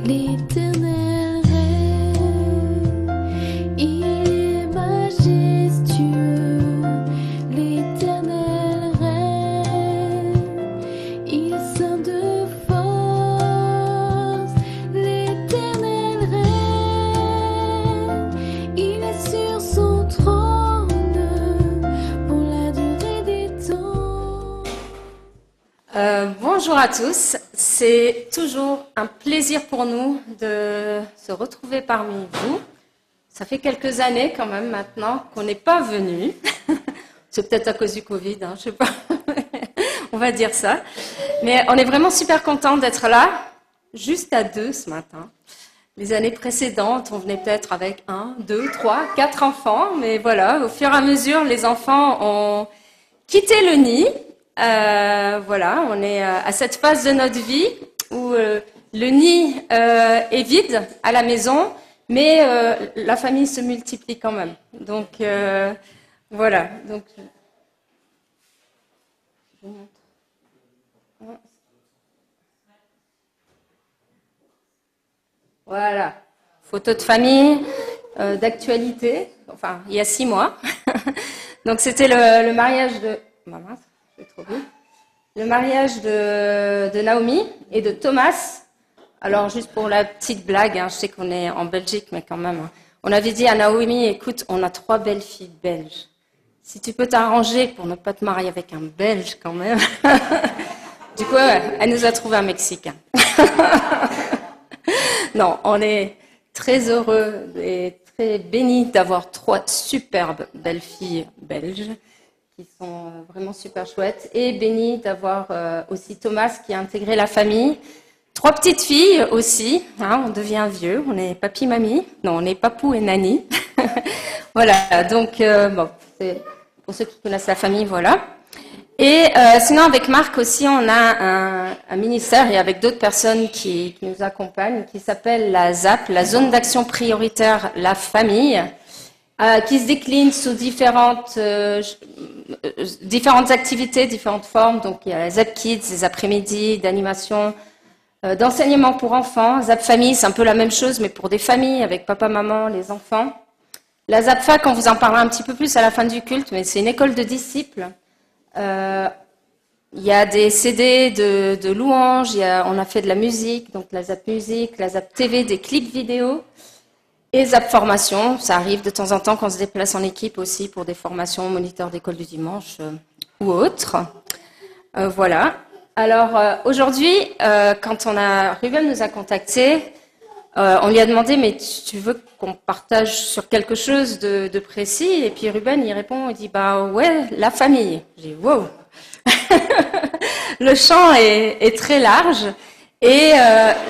L'Éternel règne, il est majestueux. L'Éternel règne, il est saint de force. L'Éternel règne, il est sur son trône pour la durée des temps. Bonjour à tous, c'est toujours un plaisir pour nous de se retrouver parmi vous. Ça fait quelques années quand même maintenant qu'on n'est pas venus. C'est peut-être à cause du Covid, hein, je sais pas. On va dire ça. Mais on est vraiment super contents d'être là, juste à deux ce matin. Les années précédentes, on venait peut-être avec 1, 2, 3, 4 enfants. Mais voilà, au fur et à mesure, les enfants ont quitté le nid. Voilà, on est à cette phase de notre vie où le nid est vide à la maison, mais la famille se multiplie quand même. Donc voilà. Donc, je vous montre. Voilà, photo de famille, d'actualité. Enfin, il y a 6 mois. Donc c'était le mariage de. Maman. C'est trop beau. Le mariage de Naomi et de Thomas. Alors, juste pour la petite blague, hein, je sais qu'on est en Belgique, mais quand même, hein, on avait dit à Naomi, écoute, on a 3 belles filles belges. Si tu peux t'arranger pour ne pas te marier avec un Belge, quand même. Du coup, elle nous a trouvé un Mexicain. Non, on est très heureux et très bénis d'avoir 3 superbes belles filles belges, qui sont vraiment super chouettes, et béni d'avoir aussi Thomas qui a intégré la famille. 3 petites filles aussi, hein, on devient vieux, on est papi-mamie, non, on est papou et nani. Voilà, donc bon, c'est pour ceux qui connaissent la famille, voilà. Et sinon avec Marc aussi, on a un ministère, et avec d'autres personnes qui nous accompagnent, qui s'appelle la ZAP, la Zone d'Action Prioritaire La Famille, qui se décline sous différentes activités, différentes formes. Donc il y a Zap Kids, des après-midi, d'animation, d'enseignement pour enfants. Zap Famille, c'est un peu la même chose, mais pour des familles, avec papa, maman, les enfants. La Zap Fac, on vous en parlera un petit peu plus à la fin du culte, mais c'est une école de disciples. Il y a des CD de louanges, on a fait de la musique, donc la Zap Musique, la Zap TV, des clips vidéo. Et Zap Formation, ça arrive de temps en temps qu'on se déplace en équipe aussi pour des formations moniteurs d'école du dimanche ou autres. Voilà. Alors aujourd'hui, quand Ruben nous a contactés, on lui a demandé, mais tu veux qu'on partage sur quelque chose de précis? Et puis Ruben, il répond, il dit, bah ouais, la famille. J'ai dit, wow. Le champ est très large. Et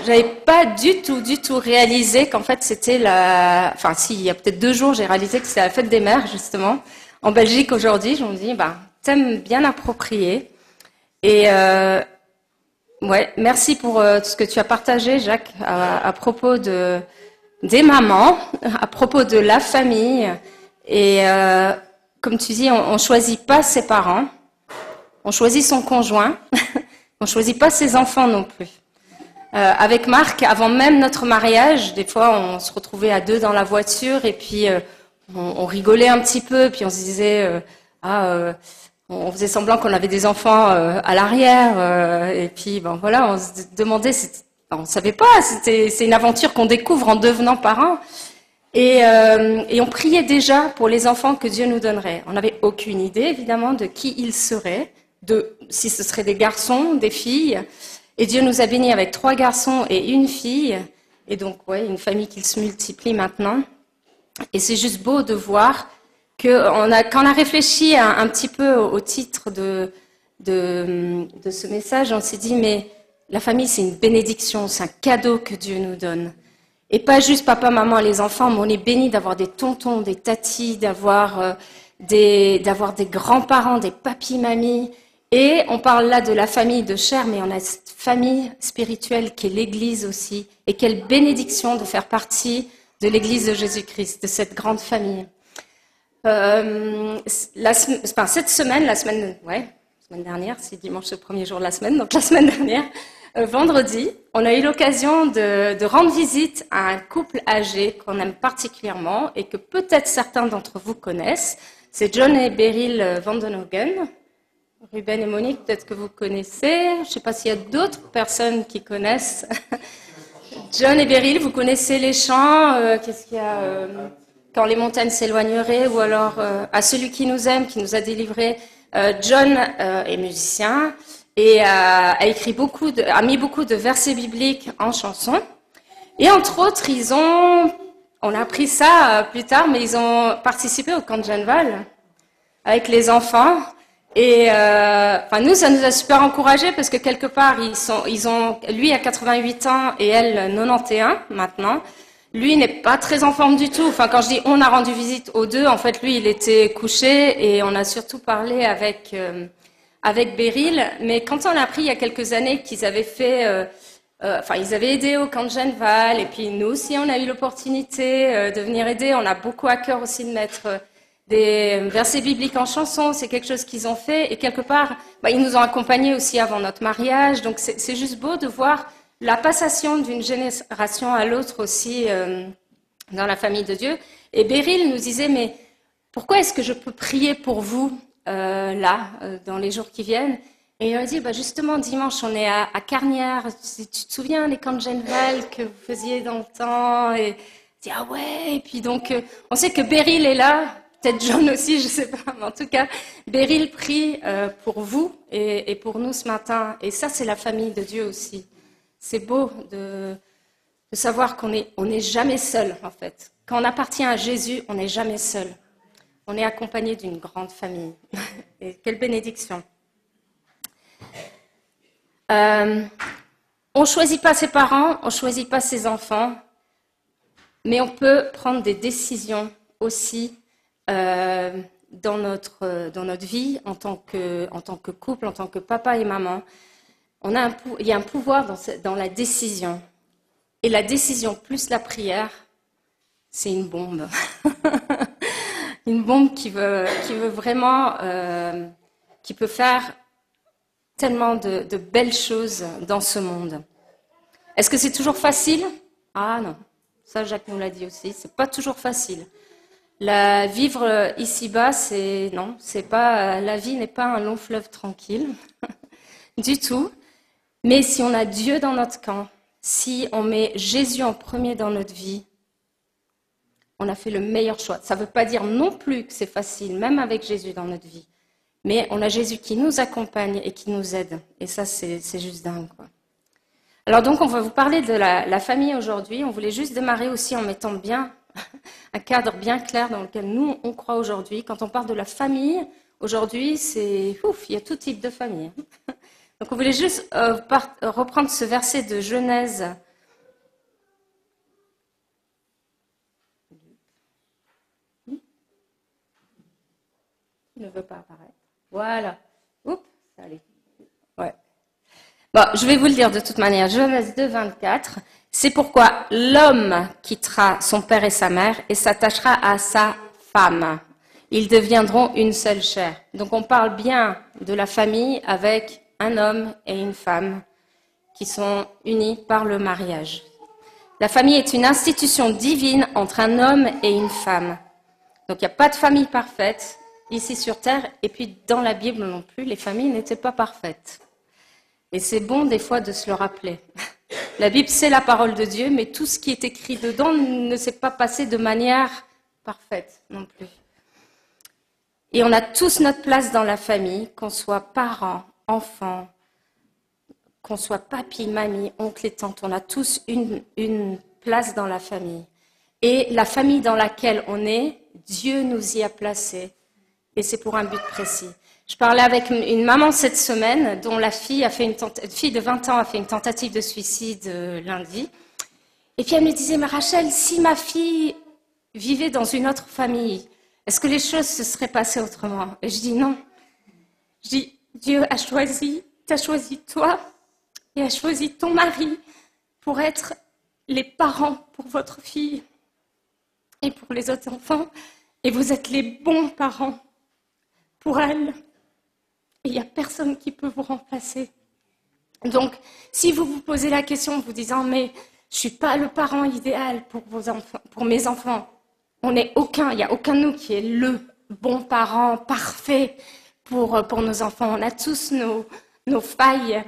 j'avais pas du tout réalisé qu'en fait c'était enfin si, il y a peut-être 2 jours, j'ai réalisé que c'était la fête des mères justement en Belgique aujourd'hui. Je me dis, bah thème bien approprié. Et ouais, merci pour tout ce que tu as partagé, Jacques, à propos des mamans, à propos de la famille. Et comme tu dis, on choisit pas ses parents, on choisit son conjoint, on choisit pas ses enfants non plus. Avec Marc, avant même notre mariage, des fois on se retrouvait à 2 dans la voiture et puis on rigolait un petit peu, puis on se disait on faisait semblant qu'on avait des enfants à l'arrière et puis ben voilà, on se demandait, on savait pas, c'est une aventure qu'on découvre en devenant parents et on priait déjà pour les enfants que Dieu nous donnerait. On n'avait aucune idée évidemment de qui ils seraient, si ce seraient des garçons, des filles. Et Dieu nous a bénis avec 3 garçons et 1 fille. Et donc, ouais, une famille qui se multiplie maintenant. Et c'est juste beau de voir quand on a réfléchi un petit peu au titre de ce message, on s'est dit, mais la famille, c'est une bénédiction, c'est un cadeau que Dieu nous donne. Et pas juste papa, maman et les enfants, mais on est bénis d'avoir des tontons, des tatis, d'avoir des grands-parents, des papis, mamies. Et on parle là de la famille de chair, mais on a cette famille spirituelle qui est l'Église aussi. Et quelle bénédiction de faire partie de l'Église de Jésus-Christ, de cette grande famille. Cette semaine, la semaine dernière, c'est dimanche le premier jour de la semaine, donc la semaine dernière, Vendredi, on a eu l'occasion de rendre visite à un couple âgé qu'on aime particulièrement et que peut-être certains d'entre vous connaissent. C'est John et Beryl Vandenhogen. Ruben et Monique, peut-être que vous connaissez. Je ne sais pas s'il y a d'autres personnes qui connaissent. John et Beryl, vous connaissez les chants. Qu'est-ce qu'il y a quand les montagnes s'éloigneraient, ou alors à celui qui nous aime, qui nous a délivrés. John est musicien et a mis beaucoup de versets bibliques en chansons. Et entre autres, on a appris ça plus tard, mais ils ont participé au camp de Genval avec les enfants. Et nous, ça nous a super encouragés parce que quelque part, lui a 88 ans et elle 91 maintenant. Lui n'est pas très en forme du tout. Enfin, quand je dis on a rendu visite aux deux, en fait, lui, il était couché et on a surtout parlé avec Beryl. Mais quand on a appris il y a quelques années qu'ils avaient ils avaient aidé au camp de Genval, et puis nous aussi, on a eu l'opportunité de venir aider. On a beaucoup à cœur aussi de mettre des versets bibliques en chanson. C'est quelque chose qu'ils ont fait. Et quelque part, ils nous ont accompagnés aussi avant notre mariage. Donc, c'est juste beau de voir la passation d'une génération à l'autre aussi dans la famille de Dieu. Et Beryl nous disait, mais pourquoi est-ce que je peux prier pour vous dans les jours qui viennent? Et on a dit, justement, dimanche, on est à Carnières. Tu te souviens des camps de Genval que vous faisiez dans le temps? Et on dit, ah ouais. Et puis donc, on sait que Beryl est là. Peut-être John aussi, je ne sais pas. Mais en tout cas, Beryl prie pour vous et pour nous ce matin. Et ça, c'est la famille de Dieu aussi. C'est beau de savoir qu'on n'est jamais seul, en fait. Quand on appartient à Jésus, on n'est jamais seul. On est accompagné d'une grande famille. Et quelle bénédiction. On ne choisit pas ses parents, on ne choisit pas ses enfants, mais on peut prendre des décisions aussi dans notre vie en tant que couple, en tant que papa et maman. Il y a un pouvoir dans la décision. Et la décision plus la prière, c'est une bombe. Une bombe qui veut vraiment, qui peut faire tellement de belles choses dans ce monde. Est-ce que c'est toujours facile? Ah non, ça Jacques nous l'a dit aussi, c'est pas toujours facile. Vivre ici-bas, la vie n'est pas un long fleuve tranquille, du tout. Mais si on a Dieu dans notre camp, si on met Jésus en premier dans notre vie, on a fait le meilleur choix. Ça ne veut pas dire non plus que c'est facile, même avec Jésus dans notre vie. Mais on a Jésus qui nous accompagne et qui nous aide. Et ça, c'est juste dingue, quoi. Alors donc, on va vous parler de la famille aujourd'hui. On voulait juste démarrer aussi en mettant bien un cadre bien clair dans lequel nous, on croit aujourd'hui. Quand on parle de la famille, aujourd'hui, il y a tout type de famille. Donc on voulait juste reprendre ce verset de Genèse. Il ne veut pas apparaître. Voilà. Oups, ça allait. Ouais. Bon, je vais vous le dire de toute manière. Genèse 2, 24. C'est pourquoi l'homme quittera son père et sa mère et s'attachera à sa femme. Ils deviendront une seule chair. Donc on parle bien de la famille avec un homme et une femme qui sont unis par le mariage. La famille est une institution divine entre un homme et une femme. Donc il n'y a pas de famille parfaite ici sur Terre, et puis dans la Bible non plus, les familles n'étaient pas parfaites. Et c'est bon des fois de se le rappeler. La Bible, c'est la parole de Dieu, mais tout ce qui est écrit dedans ne s'est pas passé de manière parfaite non plus. Et on a tous notre place dans la famille, qu'on soit parents, enfants, qu'on soit papy, mamie, oncle et tante, on a tous une place dans la famille. Et la famille dans laquelle on est, Dieu nous y a placés. Et c'est pour un but précis. Je parlais avec une maman cette semaine dont la fille de 20 ans a fait une tentative de suicide lundi. Et puis elle me disait, mais Rachel, si ma fille vivait dans une autre famille, est-ce que les choses se seraient passées autrement? Et je dis non. Je dis, Dieu t'a choisi toi et a choisi ton mari pour être les parents pour votre fille et pour les autres enfants. Et vous êtes les bons parents pour elle. Et il n'y a personne qui peut vous remplacer. Donc, si vous vous posez la question en vous disant, mais je suis pas le parent idéal pour vos enfants, pour mes enfants, il n'y a aucun de nous qui est le bon parent parfait pour nos enfants. On a tous nos failles.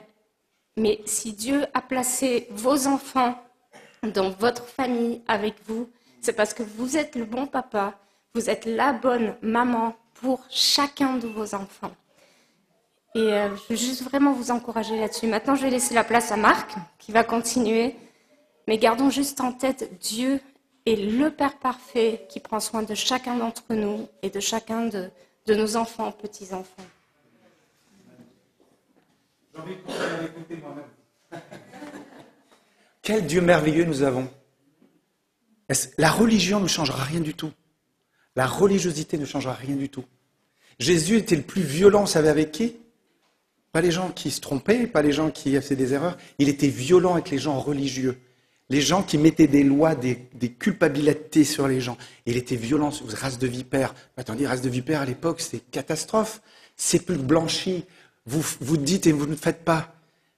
Mais si Dieu a placé vos enfants dans votre famille avec vous, c'est parce que vous êtes le bon papa, vous êtes la bonne maman pour chacun de vos enfants. Et je veux juste vraiment vous encourager là-dessus. Maintenant, je vais laisser la place à Marc, qui va continuer. Mais gardons juste en tête, Dieu est le Père parfait qui prend soin de chacun d'entre nous et de chacun de nos enfants, petits-enfants. J'ai envie de continuer à l'écouter moi-même. Quel Dieu merveilleux nous avons. La religion ne changera rien du tout. La religiosité ne changera rien du tout. Jésus était le plus violent, vous savez avec qui ? Pas les gens qui se trompaient, pas les gens qui faisaient des erreurs. Il était violent avec les gens religieux. Les gens qui mettaient des lois, des culpabilités sur les gens. Il était violent, race de vipères. Attendez, race de vipères à l'époque, c'est catastrophe. Sépulcre blanchi. Vous dites et vous ne faites pas.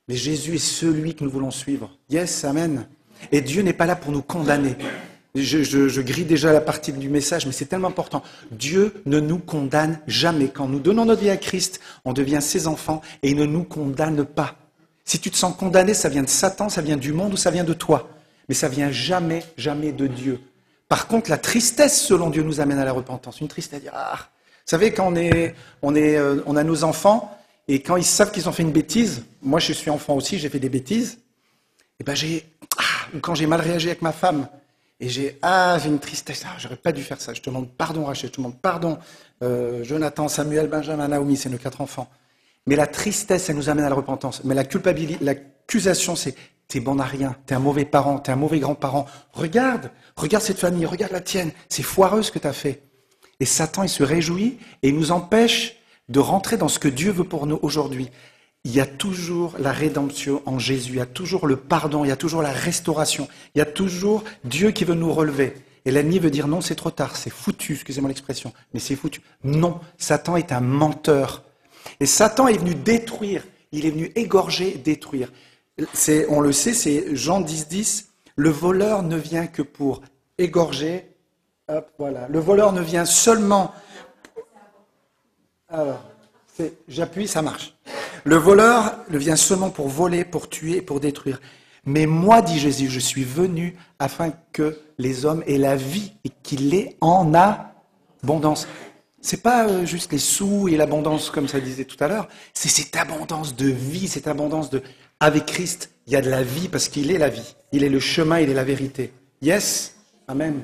Mais Jésus est celui que nous voulons suivre. Yes, amen. Et Dieu n'est pas là pour nous condamner. Je grille déjà la partie du message, mais c'est tellement important. Dieu ne nous condamne jamais. Quand nous donnons notre vie à Christ, on devient ses enfants et il ne nous condamne pas. Si tu te sens condamné, ça vient de Satan, ça vient du monde ou ça vient de toi. Mais ça vient jamais, jamais de Dieu. Par contre, la tristesse, selon Dieu, nous amène à la repentance. Une tristesse à dire, vous savez, quand on a nos enfants, et quand ils savent qu'ils ont fait une bêtise, moi je suis enfant aussi, j'ai fait des bêtises, et ben ou quand j'ai mal réagi avec ma femme, et j'ai une tristesse, j'aurais pas dû faire ça, je te demande pardon Rachel, je te demande pardon Jonathan, Samuel, Benjamin, Naomi, c'est nos 4 enfants. Mais la tristesse, elle nous amène à la repentance. Mais la culpabilité, l'accusation, c'est t'es bon à rien, t'es un mauvais parent, t'es un mauvais grand-parent. Regarde cette famille, regarde la tienne, c'est foireux ce que t'as fait. Et Satan, il se réjouit et il nous empêche de rentrer dans ce que Dieu veut pour nous aujourd'hui. Il y a toujours la rédemption en Jésus, il y a toujours le pardon, il y a toujours la restauration, il y a toujours Dieu qui veut nous relever. Et l'ennemi veut dire non, c'est trop tard, c'est foutu, excusez-moi l'expression, mais c'est foutu. Non, Satan est un menteur. Et Satan est venu détruire, il est venu égorger, détruire. On le sait, c'est Jean 10,10, le voleur ne vient que pour égorger. Hop, voilà. Le voleur ne vient seulement... Alors, j'appuie, ça marche. Le voleur ne vient seulement pour voler, pour tuer, pour détruire. Mais moi, dit Jésus, je suis venu afin que les hommes aient la vie et qu'il l'ait en abondance. C'est pas juste les sous et l'abondance, comme ça disait tout à l'heure, c'est cette abondance de vie, cette abondance de... Avec Christ, il y a de la vie parce qu'il est la vie. Il est le chemin, il est la vérité. Yes, amen.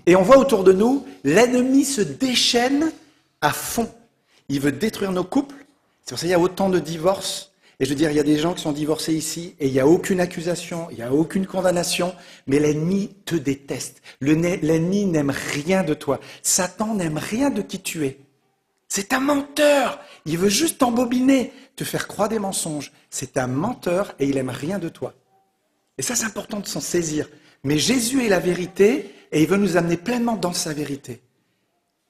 Et on voit autour de nous, l'ennemi se déchaîne à fond. Il veut détruire nos couples. C'est pour ça qu'il y a autant de divorces. Et je veux dire, il y a des gens qui sont divorcés ici et il n'y a aucune accusation, il n'y a aucune condamnation, mais l'ennemi te déteste. L'ennemi n'aime rien de toi. Satan n'aime rien de qui tu es. C'est un menteur. Il veut juste t'embobiner, te faire croire des mensonges. C'est un menteur et il n'aime rien de toi. Et ça, c'est important de s'en saisir. Mais Jésus est la vérité et il veut nous amener pleinement dans sa vérité.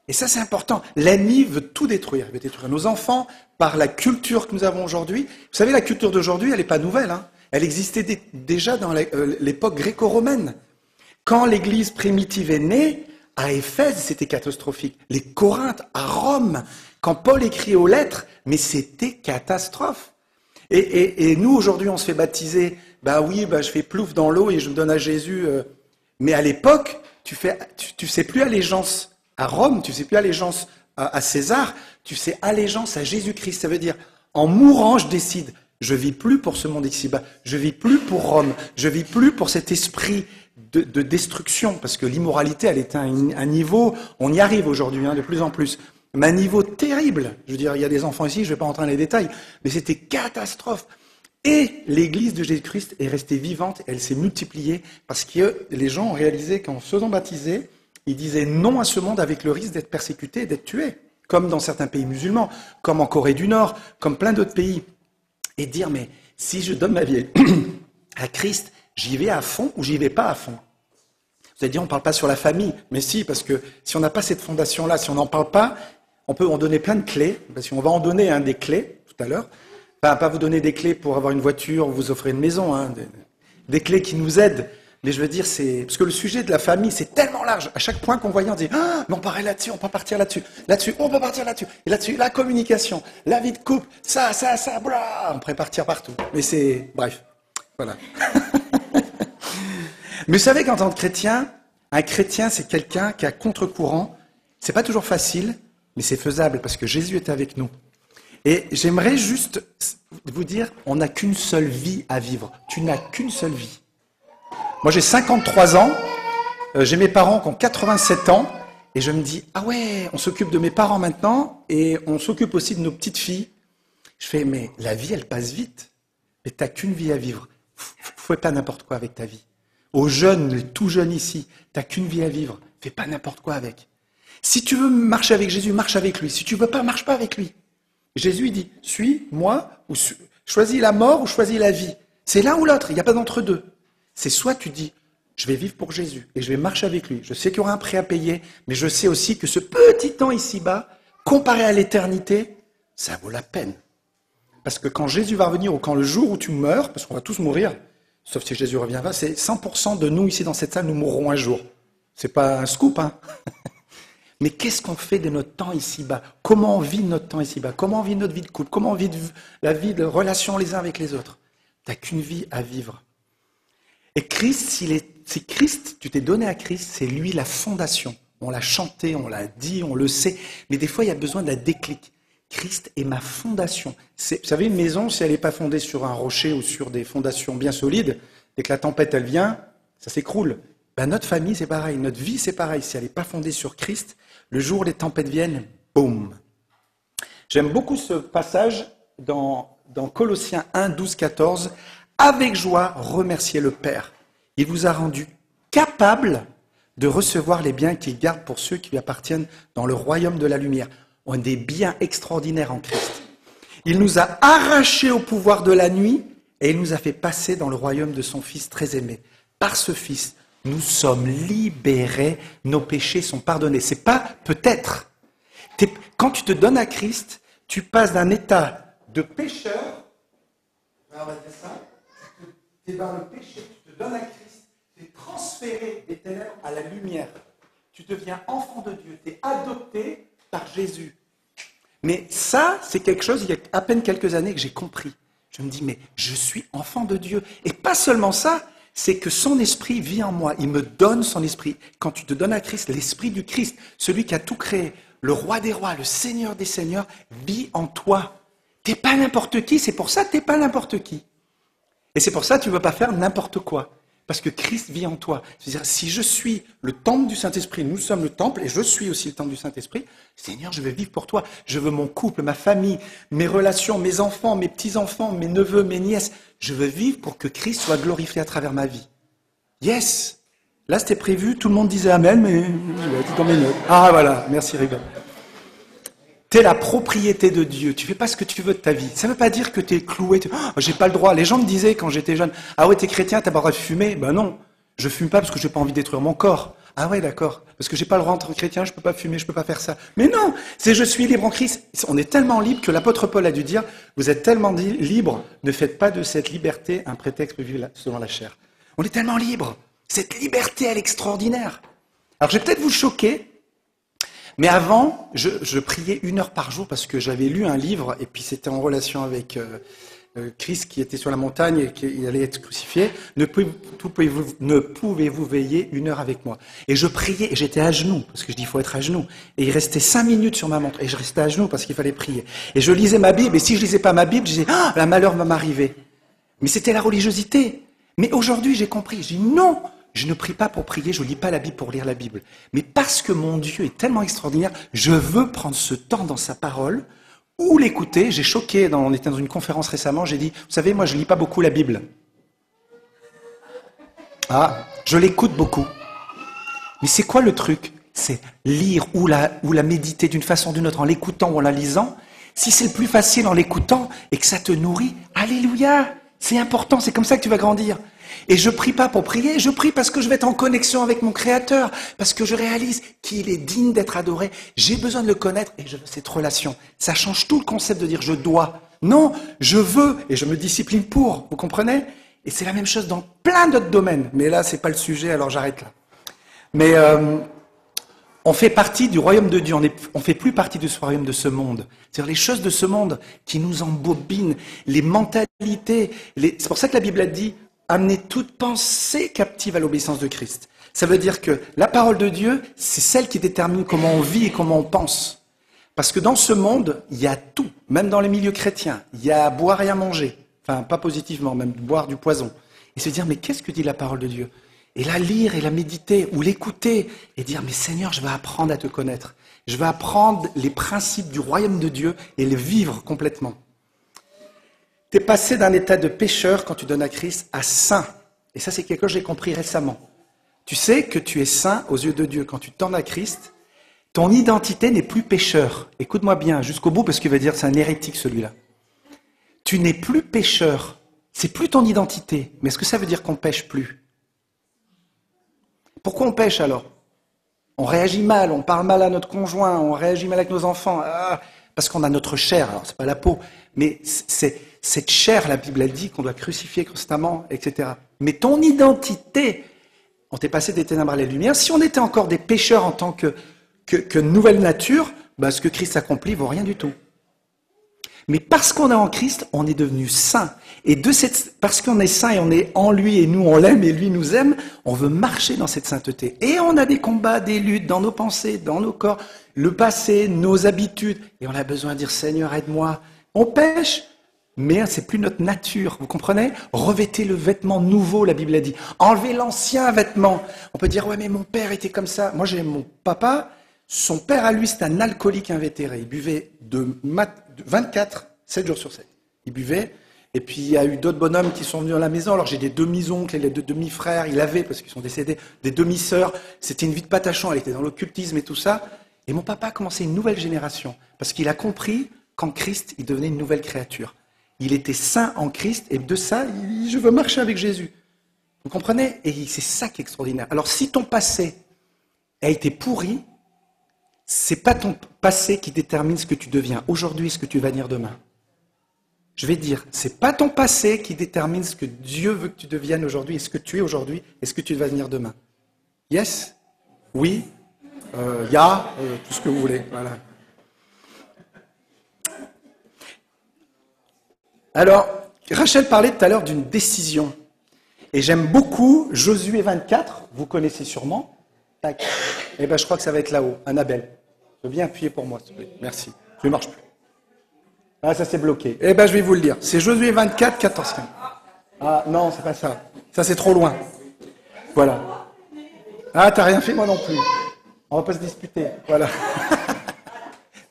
Et ça, c'est important. L'ennemi veut tout détruire. Il veut détruire nos enfants par la culture que nous avons aujourd'hui. Vous savez, la culture d'aujourd'hui, elle n'est pas nouvelle. Hein. Elle existait déjà dans l'époque gréco-romaine. Quand l'Église primitive est née, à Éphèse, c'était catastrophique. Les Corinthes, à Rome, quand Paul écrit aux lettres, mais c'était catastrophe. Et nous, aujourd'hui, on se fait baptiser. Je fais plouf dans l'eau et je me donne à Jésus. Mais à l'époque, tu sais plus allégeance à Rome, tu sais plus allégeance à César, tu sais allégeance à Jésus-Christ. Ça veut dire, en mourant, je décide, je vis plus pour ce monde ici-bas, je vis plus pour Rome, je vis plus pour cet esprit de destruction, parce que l'immoralité, elle est à un niveau, on y arrive aujourd'hui, de plus en plus, mais un niveau terrible. Je veux dire, il y a des enfants ici, je ne vais pas entrer dans les détails, mais c'était catastrophe. Et l'Église de Jésus-Christ est restée vivante, elle s'est multipliée, parce que les gens ont réalisé qu'en se faisant baptiser, ils disaient non à ce monde avec le risque d'être persécutés et d'être tués, comme dans certains pays musulmans, comme en Corée du Nord, comme plein d'autres pays. Et dire, mais si je donne ma vie à Christ, j'y vais à fond ou j'y vais pas à fond? Vous allez dire, on ne parle pas sur la famille. Mais si, parce que si on n'a pas cette fondation-là, si on n'en parle pas, on peut en donner plein de clés, parce qu'on va en donner des clés tout tout à l'heure. Enfin, pas vous donner des clés pour avoir une voiture ou vous offrir une maison, hein, des clés qui nous aident. Mais je veux dire, c'est parce que le sujet de la famille, c'est tellement large. À chaque point qu'on voyait, on dit ah, mais on paraît là-dessus, on peut partir là-dessus, là-dessus, on peut partir là-dessus, et là-dessus, la communication, la vie de couple, ça, bla, on pourrait partir partout. Mais c'est, bref, voilà. Mais vous savez qu'en tant que chrétien, un chrétien, c'est quelqu'un qui a contre-courant. C'est pas toujours facile, mais c'est faisable parce que Jésus est avec nous. Et j'aimerais juste vous dire, on n'a qu'une seule vie à vivre. Tu n'as qu'une seule vie. Moi, j'ai 53 ans, j'ai mes parents qui ont 87 ans, et je me dis, ah ouais, on s'occupe de mes parents maintenant, et on s'occupe aussi de nos petites filles. Je fais, mais la vie, elle passe vite. Mais tu n'as qu'une vie à vivre. Fais pas n'importe quoi avec ta vie. Aux jeunes, les tout jeunes ici, tu n'as qu'une vie à vivre. Fais pas n'importe quoi avec. Si tu veux marcher avec Jésus, marche avec lui. Si tu veux pas, marche pas avec lui. Jésus, il dit, suis-moi, ou choisis la mort ou choisis la vie. C'est l'un ou l'autre, il n'y a pas d'entre-deux. C'est soit tu dis, je vais vivre pour Jésus et je vais marcher avec lui. Je sais qu'il y aura un prix à payer, mais je sais aussi que ce petit temps ici-bas, comparé à l'éternité, ça vaut la peine. Parce que quand Jésus va revenir ou quand le jour où tu meurs, parce qu'on va tous mourir, sauf si Jésus reviendra, c'est 100% de nous ici dans cette salle, nous mourrons un jour. C'est pas un scoop, hein. Mais qu'est-ce qu'on fait de notre temps ici-bas? Comment on vit notre temps ici-bas? Comment on vit notre vie de couple? Comment on vit la vie de relation les uns avec les autres? Tu n'as qu'une vie à vivre. Et Christ, si Christ, tu t'es donné à Christ, c'est lui la fondation. On l'a chanté, on l'a dit, on le sait. Mais des fois, il y a besoin d'un déclic. Christ est ma fondation. Vous savez, une maison, si elle n'est pas fondée sur un rocher ou sur des fondations bien solides, dès que la tempête, elle vient, ça s'écroule. Ben, notre famille, c'est pareil. Notre vie, c'est pareil. Si elle n'est pas fondée sur Christ, le jour où les tempêtes viennent, boum. J'aime beaucoup ce passage dans Colossiens 1, 12, 14. Avec joie, remerciez le Père. Il vous a rendu capable de recevoir les biens qu'il garde pour ceux qui lui appartiennent dans le royaume de la lumière. On a des biens extraordinaires en Christ. Il nous a arrachés au pouvoir de la nuit et il nous a fait passer dans le royaume de son Fils très aimé. Par ce Fils, nous sommes libérés, nos péchés sont pardonnés. C'est pas peut-être. Quand tu te donnes à Christ, tu passes d'un état de pécheur, on va dire ça, tu es dans le péché, tu te donnes à Christ, tu es transféré des ténèbres à la lumière. Tu deviens enfant de Dieu, tu es adopté par Jésus. Mais ça, c'est quelque chose, il y a à peine quelques années que j'ai compris. Je me dis, mais je suis enfant de Dieu. Et pas seulement ça, c'est que son esprit vit en moi. Il me donne son esprit. Quand tu te donnes à Christ, l'esprit du Christ, celui qui a tout créé, le roi des rois, le seigneur des seigneurs, vit en toi. T'es pas n'importe qui, c'est pour ça que t'es pas n'importe qui. Et c'est pour ça que tu ne veux pas faire n'importe quoi. Parce que Christ vit en toi. C'est-à-dire, si je suis le temple du Saint-Esprit, nous sommes le temple, et je suis aussi le temple du Saint-Esprit, Seigneur, je veux vivre pour toi. Je veux mon couple, ma famille, mes relations, mes enfants, mes petits-enfants, mes neveux, mes nièces. Je veux vivre pour que Christ soit glorifié à travers ma vie. Yes! Là, c'était prévu, tout le monde disait Amen, mais c'est dans mes notes. Ah, voilà, merci Ruben. Tu es la propriété de Dieu. Tu fais pas ce que tu veux de ta vie. Ça ne veut pas dire que tu es cloué. J'ai pas le droit. Les gens me disaient quand j'étais jeune, ah ouais, t'es chrétien, t'as pas le droit de fumer. Ben non, je fume pas parce que j'ai pas envie de détruire mon corps. Ah ouais, d'accord. Parce que j'ai pas le droit en tant que chrétien, je peux pas fumer, je peux pas faire ça. Mais non, c'est je suis libre en Christ. On est tellement libre que l'apôtre Paul a dû dire, vous êtes tellement libre, ne faites pas de cette liberté un prétexte pour vivre selon la chair. On est tellement libre. Cette liberté, elle est extraordinaire. Alors je vais peut-être vous choquer. Mais avant, je priais 1 heure par jour parce que j'avais lu un livre et puis c'était en relation avec Christ qui était sur la montagne et qui allait être crucifié. Ne pouvez-vous veiller 1 heure avec moi? Et je priais et j'étais à genoux parce que je dis il faut être à genoux. Et il restait 5 minutes sur ma montre et je restais à genoux parce qu'il fallait prier. Et je lisais ma Bible et si je lisais pas ma Bible, je disais ah, un malheur va m'arriver. Mais c'était la religiosité. Mais aujourd'hui j'ai compris. Je dis non. Je ne prie pas pour prier, je ne lis pas la Bible pour lire la Bible. Mais parce que mon Dieu est tellement extraordinaire, je veux prendre ce temps dans sa parole ou l'écouter. J'ai choqué, on était dans une conférence récemment, j'ai dit, vous savez, moi je ne lis pas beaucoup la Bible. Ah, je l'écoute beaucoup. Mais c'est quoi le truc? C'est lire ou la méditer d'une façon ou d'une autre, en l'écoutant ou en la lisant. Si c'est le plus facile en l'écoutant et que ça te nourrit, alléluia, c'est important, c'est comme ça que tu vas grandir. Et je prie pas pour prier, je prie parce que je vais être en connexion avec mon Créateur, parce que je réalise qu'il est digne d'être adoré. J'ai besoin de le connaître et je veux cette relation. Ça change tout le concept de dire je dois. Non, je veux et je me discipline pour. Vous comprenez? Et c'est la même chose dans plein d'autres domaines. Mais là, c'est pas le sujet, alors j'arrête là. Mais on fait partie du royaume de Dieu. On fait plus partie de ce royaume, de ce monde. C'est-à-dire les choses de ce monde qui nous embobinent, les mentalités. C'est pour ça que la Bible a dit amenez toute pensée captive à l'obéissance de Christ. Ça veut dire que la parole de Dieu, c'est celle qui détermine comment on vit et comment on pense. Parce que dans ce monde, il y a tout, même dans les milieux chrétiens. Il y a à boire et à manger. Enfin, pas positivement, même boire du poison. Et se dire, mais qu'est-ce que dit la parole de Dieu? Et la lire et la méditer ou l'écouter et dire, mais Seigneur, je veux apprendre à te connaître. Je veux apprendre les principes du royaume de Dieu et les vivre complètement. Tu es passé d'un état de pécheur quand tu donnes à Christ à saint. Et ça, c'est quelque chose que j'ai compris récemment. Tu sais que tu es saint aux yeux de Dieu quand tu tends à Christ. Ton identité n'est plus pécheur. Écoute-moi bien jusqu'au bout parce qu'il va dire c'est un hérétique celui-là. Tu n'es plus pécheur. C'est plus ton identité. Mais est-ce que ça veut dire qu'on pêche plus? Pourquoi on pêche alors? On réagit mal, on parle mal à notre conjoint, on réagit mal avec nos enfants. Parce qu'on a notre chair. Alors c'est pas la peau, mais c'est cette chair, la Bible a dit qu'on doit crucifier constamment, etc. Mais ton identité, on t'est passé des ténèbres à la lumière. Si on était encore des pécheurs en tant que nouvelle nature, ce que Christ accomplit vaut rien du tout. Mais parce qu'on est en Christ, on est devenu saint. Et parce qu'on est saint et on est en lui et nous on l'aime et lui nous aime, on veut marcher dans cette sainteté. Et on a des combats, des luttes dans nos pensées, dans nos corps, le passé, nos habitudes. Et on a besoin de dire Seigneur, aide-moi. On pêche, mais c'est plus notre nature. Vous comprenez? Revêtez le vêtement nouveau, la Bible a dit. Enlevez l'ancien vêtement. On peut dire ouais mais mon père était comme ça. Moi j'ai mon papa. Son père à lui, c'est un alcoolique invétéré. Il buvait de 24, 7 jours sur 7. Il buvait, et puis il y a eu d'autres bonhommes qui sont venus à la maison. Alors j'ai des demi-oncles et des demi-frères, il avait, parce qu'ils sont décédés, des demi-sœurs. C'était une vie de patachon, elle était dans l'occultisme et tout ça. Et mon papa a commencé une nouvelle génération, parce qu'il a compris qu'en Christ, il devenait une nouvelle créature. Il était saint en Christ, et de ça, je veux marcher avec Jésus. Vous comprenez? Et c'est ça qui est extraordinaire. Alors si ton passé a été pourri, c'est pas ton passé qui détermine ce que tu deviens aujourd'hui, ce que tu vas devenir demain. Je vais dire, c'est pas ton passé qui détermine ce que Dieu veut que tu deviennes aujourd'hui, et ce que tu es aujourd'hui, et ce que tu vas devenir demain. Yes? Oui? Tout ce que vous voulez. Voilà. Alors, Rachel parlait tout à l'heure d'une décision. Et j'aime beaucoup Josué 24, vous connaissez sûrement. Tac. Eh bien, je crois que ça va être là-haut. Annabelle, tu veux bien appuyer pour moi, s'il te plaît? Merci. Ça ne marche plus. Ah, ça s'est bloqué. Eh bien, je vais vous le dire. C'est Josué 24, 14, 15. Ah, non, c'est pas ça. Ça, c'est trop loin. Voilà. Ah, t'as rien fait, moi non plus. On va pas se disputer. Voilà.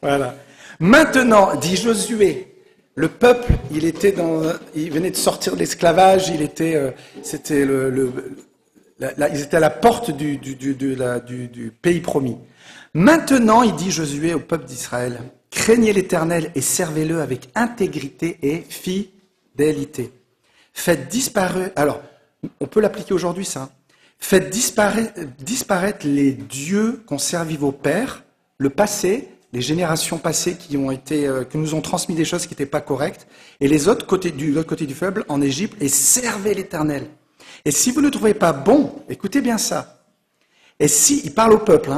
Voilà. Maintenant, dit Josué, le peuple, il venait de sortir de l'esclavage, ils étaient à la porte du pays promis. Maintenant, il dit Josué au peuple d'Israël, craignez l'Éternel et servez-le avec intégrité et fidélité. Faites disparaître, alors, on peut l'appliquer aujourd'hui ça, faites disparaître les dieux qu'ont servi vos pères, le passé, les générations passées qui nous ont transmis des choses qui n'étaient pas correctes, et les autres l'autre côté du fleuve, en Égypte, et servez l'Éternel. Et si vous ne trouvez pas bon, écoutez bien ça, il parle au peuple,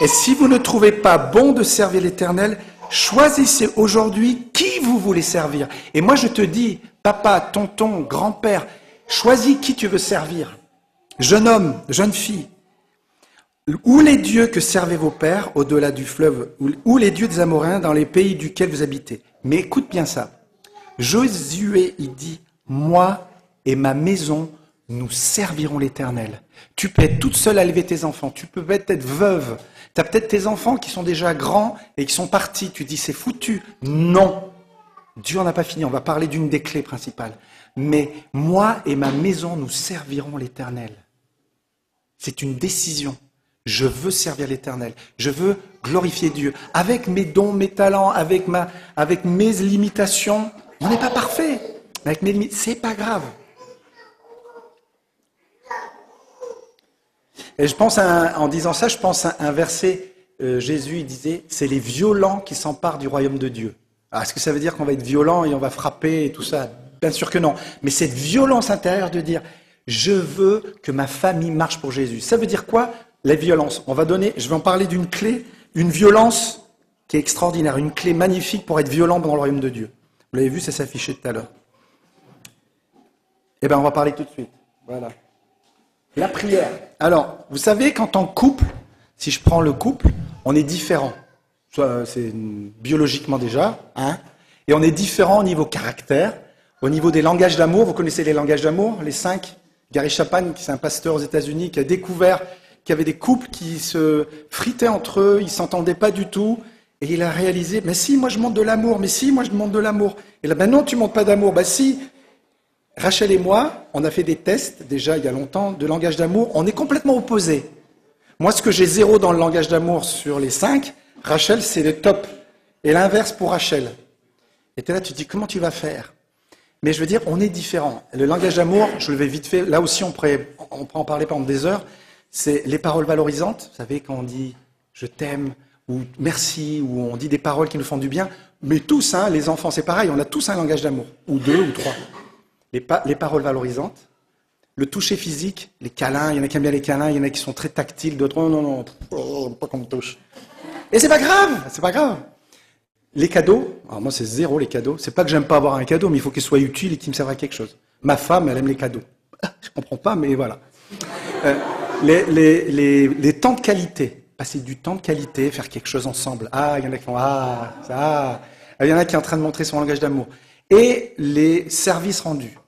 et si vous ne trouvez pas bon de servir l'Éternel, choisissez aujourd'hui qui vous voulez servir. Et moi je te dis, papa, tonton, grand-père, choisis qui tu veux servir. Jeune homme, jeune fille, ou les dieux que servaient vos pères au-delà du fleuve, ou les dieux des Amoréens dans les pays duquel vous habitez. Mais écoute bien ça. Josué, il dit, moi et ma maison, nous servirons l'Éternel. Tu peux être toute seule à élever tes enfants. Tu peux être veuve. Tu as peut-être tes enfants qui sont déjà grands et qui sont partis. Tu dis, c'est foutu. Non. Dieu n'en a pas fini. On va parler d'une des clés principales. Mais moi et ma maison, nous servirons l'Éternel. C'est une décision. Je veux servir l'Éternel. Je veux glorifier Dieu. Avec mes dons, mes talents, avec mes limitations. On n'est pas parfait. Avec mes limites, c'est pas grave. Et en disant ça, je pense à un verset, Jésus il disait, c'est les violents qui s'emparent du royaume de Dieu. Alors, est-ce que ça veut dire qu'on va être violent et on va frapper et tout ça? Bien sûr que non. Mais cette violence intérieure de dire, je veux que ma famille marche pour Jésus. Ça veut dire quoi? La violence. Je vais en parler d'une clé, une violence qui est extraordinaire, une clé magnifique pour être violent dans le royaume de Dieu. Vous l'avez vu, ça s'affichait tout à l'heure. Eh bien, on va parler tout de suite. Voilà. La prière. Alors, vous savez, quand en couple, si je prends le couple, on est différent. C'est biologiquement déjà, hein, et on est différent au niveau caractère, au niveau des langages d'amour. Vous connaissez les langages d'amour, les 5? Gary Chapman, qui est un pasteur aux États-Unis, qui a découvert qu'il y avait des couples qui se fritaient entre eux, ils ne s'entendaient pas du tout, et il a réalisé, mais si, moi je montre de l'amour, mais si, moi je montre de l'amour. Et là, ben non, tu ne montres pas d'amour, ben si. Rachel et moi, on a fait des tests, déjà il y a longtemps, de langage d'amour, on est complètement opposés. Moi, ce que j'ai 0 dans le langage d'amour sur les 5, Rachel, c'est le top. Et l'inverse pour Rachel. Et tu es là, tu te dis, comment tu vas faire? Mais je veux dire, on est différents. Le langage d'amour, je le vais vite fait, là aussi on pourrait en parler pendant des heures, c'est les paroles valorisantes. Vous savez, quand on dit « je t'aime » ou « merci » ou on dit des paroles qui nous font du bien. Mais tous, hein, les enfants, c'est pareil, on a tous un langage d'amour. Ou 2 ou 3. Les paroles valorisantes, le toucher physique, les câlins, il y en a qui aiment bien les câlins, il y en a qui sont très tactiles, d'autres non, pas qu'on me touche. Et c'est pas grave. Les cadeaux, alors moi c'est 0 les cadeaux, c'est pas que j'aime pas avoir un cadeau, mais il faut qu'il soit utile et qu'il me serve à quelque chose. Ma femme, elle aime les cadeaux. Je comprends pas, mais voilà. Les temps de qualité, passer du temps de qualité, faire quelque chose ensemble. Ah, il y en a qui font ça. Il y en a qui est en train de montrer son langage d'amour. Et les services rendus.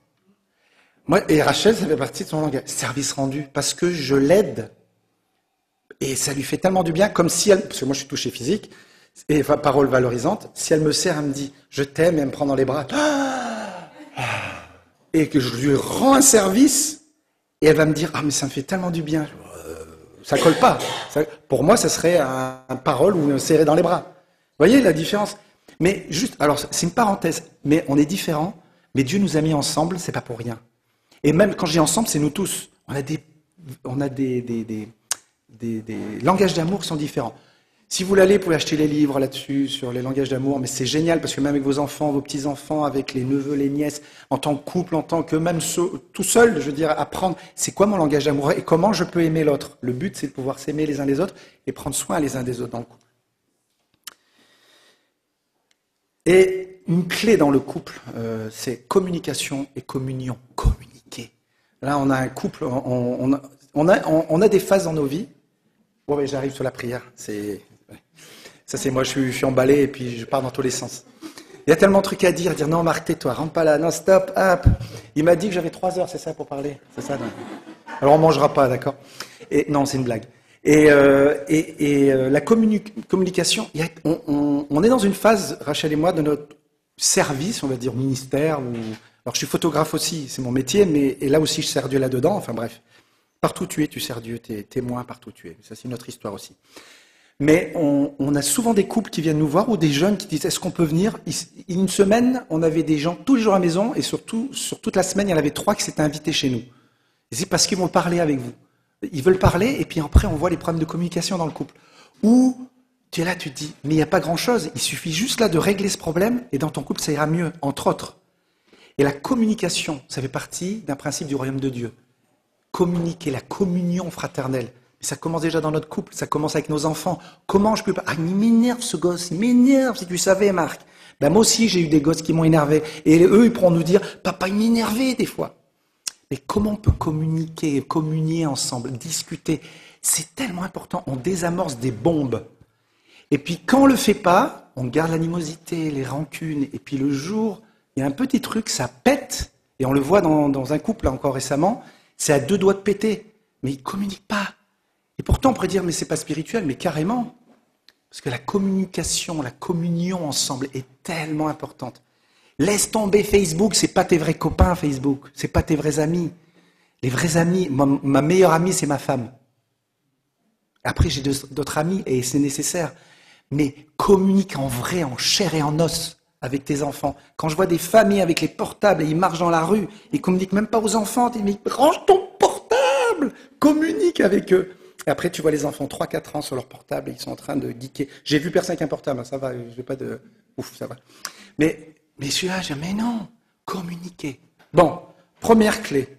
Moi, et Rachel, ça fait partie de son langage. Service rendu, parce que je l'aide. Et ça lui fait tellement du bien, comme si elle, parce que moi je suis touché physique, et parole valorisante, si elle me serre, elle me dit « je t'aime » et elle me prend dans les bras. Et que je lui rends un service, et elle va me dire « ah mais ça me fait tellement du bien ». Ça colle pas. Pour moi, ça serait un parole ou me serrer dans les bras. Vous voyez la différence? Mais juste, alors c'est une parenthèse, mais on est différents, mais Dieu nous a mis ensemble, c'est pas pour rien. Et même quand je dis ensemble, c'est nous tous. On a des langages d'amour qui sont différents. Si vous voulez aller, vous pouvez acheter les livres là-dessus, sur les langages d'amour, mais c'est génial, parce que même avec vos enfants, vos petits-enfants, avec les neveux, les nièces, en tant que couple, en tant que même tout seul, je veux dire, apprendre, c'est quoi mon langage d'amour et comment je peux aimer l'autre. Le but, c'est de pouvoir s'aimer les uns les autres et prendre soin les uns des autres dans le couple. Et une clé dans le couple, c'est communication et communion. Communiquer. Là, on a un couple, on a des phases dans nos vies. Bon, mais j'arrive sur la prière. Ça, c'est moi, je suis emballé et puis je pars dans tous les sens. Il y a tellement de trucs à dire non, Marc, tais-toi, rentre pas là, non, stop, hop. Il m'a dit que j'avais 3 heures, c'est ça, pour parler. C'est ça, non. Alors on mangera pas, d'accord? Et non, c'est une blague. Et la communication, on est dans une phase, Rachel et moi, de notre service, on va dire ministère. Alors je suis photographe aussi, c'est mon métier, et là aussi je sers Dieu là-dedans. Enfin bref, partout tu es, tu sers Dieu, tu es témoin partout où tu es. Ça c'est une autre histoire aussi. Mais on a souvent des couples qui viennent nous voir ou des jeunes qui disent est-ce qu'on peut venir? Une semaine, on avait des gens tous les jours à la maison et surtout sur toute la semaine, il y en avait 3 qui s'étaient invités chez nous. Et c'est parce qu'ils vont parler avec vous. Ils veulent parler et puis après on voit les problèmes de communication dans le couple. Ou tu es là, tu te dis mais il n'y a pas grand-chose, il suffit juste là de régler ce problème et dans ton couple ça ira mieux, entre autres. Et la communication, ça fait partie d'un principe du royaume de Dieu. Communiquer, la communion fraternelle. Mais ça commence déjà dans notre couple, ça commence avec nos enfants. Comment je peux pas... Ah, il m'énerve ce gosse, il m'énerve, si tu savais, Marc. Ben, moi aussi, j'ai eu des gosses qui m'ont énervé. Et eux, ils pourront nous dire, papa, il m'énervait des fois. Mais comment on peut communiquer, communier ensemble, discuter? C'est tellement important, on désamorce des bombes. Et puis quand on le fait pas, on garde l'animosité, les rancunes. Et puis le jour, il y a un petit truc, ça pète. Et on le voit dans un couple, là, encore récemment, c'est à 2 doigts de péter. Mais ils ne communiquent pas. Et pourtant, on pourrait dire, mais c'est pas spirituel, mais carrément. Parce que la communication, la communion ensemble est tellement importante. Laisse tomber Facebook, c'est pas tes vrais copains, Facebook. C'est pas tes vrais amis. Les vrais amis, ma meilleure amie, c'est ma femme. Après, j'ai d'autres amis et c'est nécessaire. Mais communique en vrai, en chair et en os avec tes enfants. Quand je vois des familles avec les portables et ils marchent dans la rue, ils communiquent même pas aux enfants, ils disent, mais range ton portable, communique avec eux. Et après, tu vois les enfants 3-4 ans sur leur portable et ils sont en train de geeker. J'ai vu personne avec un portable, ça va, je vais pas de... Ouf, ça va. Mais je suis là, je dis, mais non, communiquer. Bon, première clé.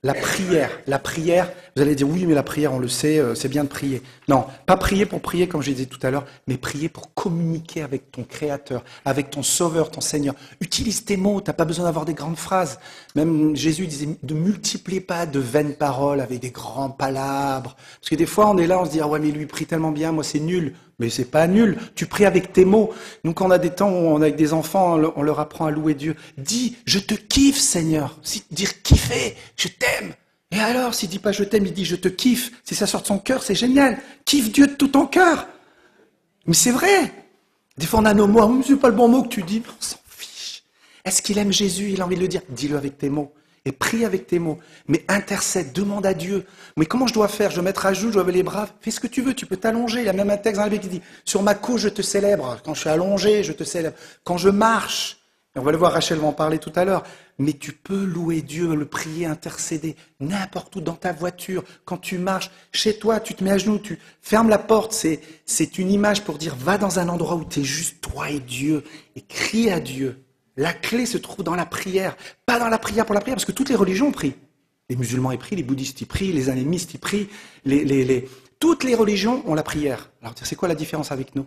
La prière. La prière, vous allez dire, oui, mais la prière, on le sait, c'est bien de prier. Non, pas prier pour prier, comme je disais tout à l'heure, mais prier pour communiquer avec ton Créateur, avec ton Sauveur, ton Seigneur. Utilise tes mots, tu n'as pas besoin d'avoir des grandes phrases. Même Jésus disait, ne multipliez pas de vaines paroles avec des grands palabres. Parce que des fois, on est là, on se dit, ah ouais, mais lui, il prie tellement bien, moi, c'est nul. Mais c'est pas nul, tu pries avec tes mots. Nous, quand on a des temps où on est avec des enfants, on leur apprend à louer Dieu. Dis, je te kiffe, Seigneur. Si dire kiffer, je t'aime. Et alors, s'il dit pas je t'aime, il dit je te kiffe. Si ça sort de son cœur, c'est génial. Kiffe Dieu de tout ton cœur. Mais c'est vrai. Des fois, on a nos mots. Ah, c'est pas le bon mot que tu dis. On s'en fiche. Est-ce qu'il aime Jésus? Il a envie de le dire. Dis-le avec tes mots. Et prie avec tes mots. Mais intercède, demande à Dieu. Mais comment je dois faire? Je dois mettre à genoux, je dois lever les bras. Fais ce que tu veux, tu peux t'allonger. Il y a même un texte dans la Bible qui dit, sur ma couche, je te célèbre. Quand je suis allongé, je te célèbre. Quand je marche, et on va le voir, Rachel va en parler tout à l'heure. Mais tu peux louer Dieu, le prier, intercéder, n'importe où, dans ta voiture, quand tu marches, chez toi, tu te mets à genoux, tu fermes la porte. C'est une image pour dire, va dans un endroit où tu es juste toi et Dieu, et crie à Dieu. La clé se trouve dans la prière, pas dans la prière pour la prière, parce que toutes les religions prient. Les musulmans y prient, les bouddhistes y prient, les animistes y prient, toutes les religions ont la prière. Alors c'est quoi la différence avec nous?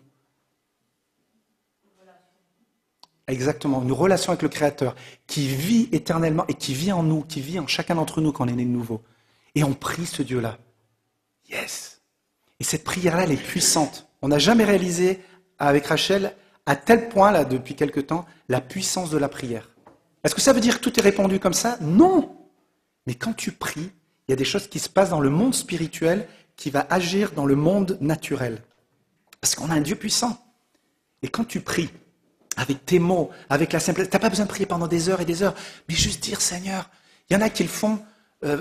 Exactement, une relation avec le Créateur, qui vit éternellement et qui vit en nous, qui vit en chacun d'entre nous quand on est né de nouveau. Et on prie ce Dieu-là. Yes! Et cette prière-là, elle est puissante. On n'a jamais réalisé avec Rachel, à tel point, là, depuis quelque temps, la puissance de la prière. Est-ce que ça veut dire que tout est répondu comme ça? Non! Mais quand tu pries, il y a des choses qui se passent dans le monde spirituel qui va agir dans le monde naturel. Parce qu'on a un Dieu puissant. Et quand tu pries, avec tes mots, avec la simplicité, tu n'as pas besoin de prier pendant des heures et des heures, mais juste dire, Seigneur, il y en a qui le font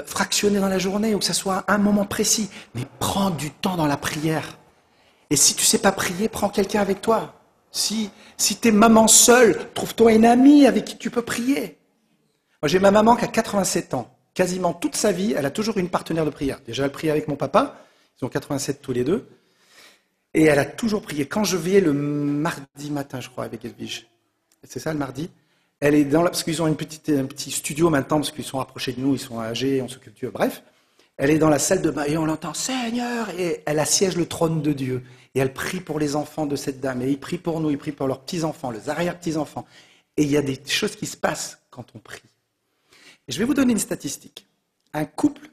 fractionner dans la journée, ou que ce soit un moment précis, mais prends du temps dans la prière. Et si tu ne sais pas prier, prends quelqu'un avec toi. Si tu es maman seule, trouve-toi une amie avec qui tu peux prier. Moi, j'ai ma maman qui a 87 ans. Quasiment toute sa vie, elle a toujours une partenaire de prière. Déjà, elle prie avec mon papa. Ils ont 87 tous les deux. Et elle a toujours prié. Quand je vais le mardi matin, je crois, avec Edwige, c'est ça le mardi, elle est dans parce qu'ils ont un petit studio maintenant, parce qu'ils sont rapprochés de nous, ils sont âgés, on s'occupe d'eux, bref. Elle est dans la salle de bain et on l'entend, Seigneur, et elle assiège le trône de Dieu. Et elle prie pour les enfants de cette dame. Et ils prient pour nous, ils prient pour leurs petits-enfants, les arrière-petits-enfants. Et il y a des choses qui se passent quand on prie. Et je vais vous donner une statistique. Un couple,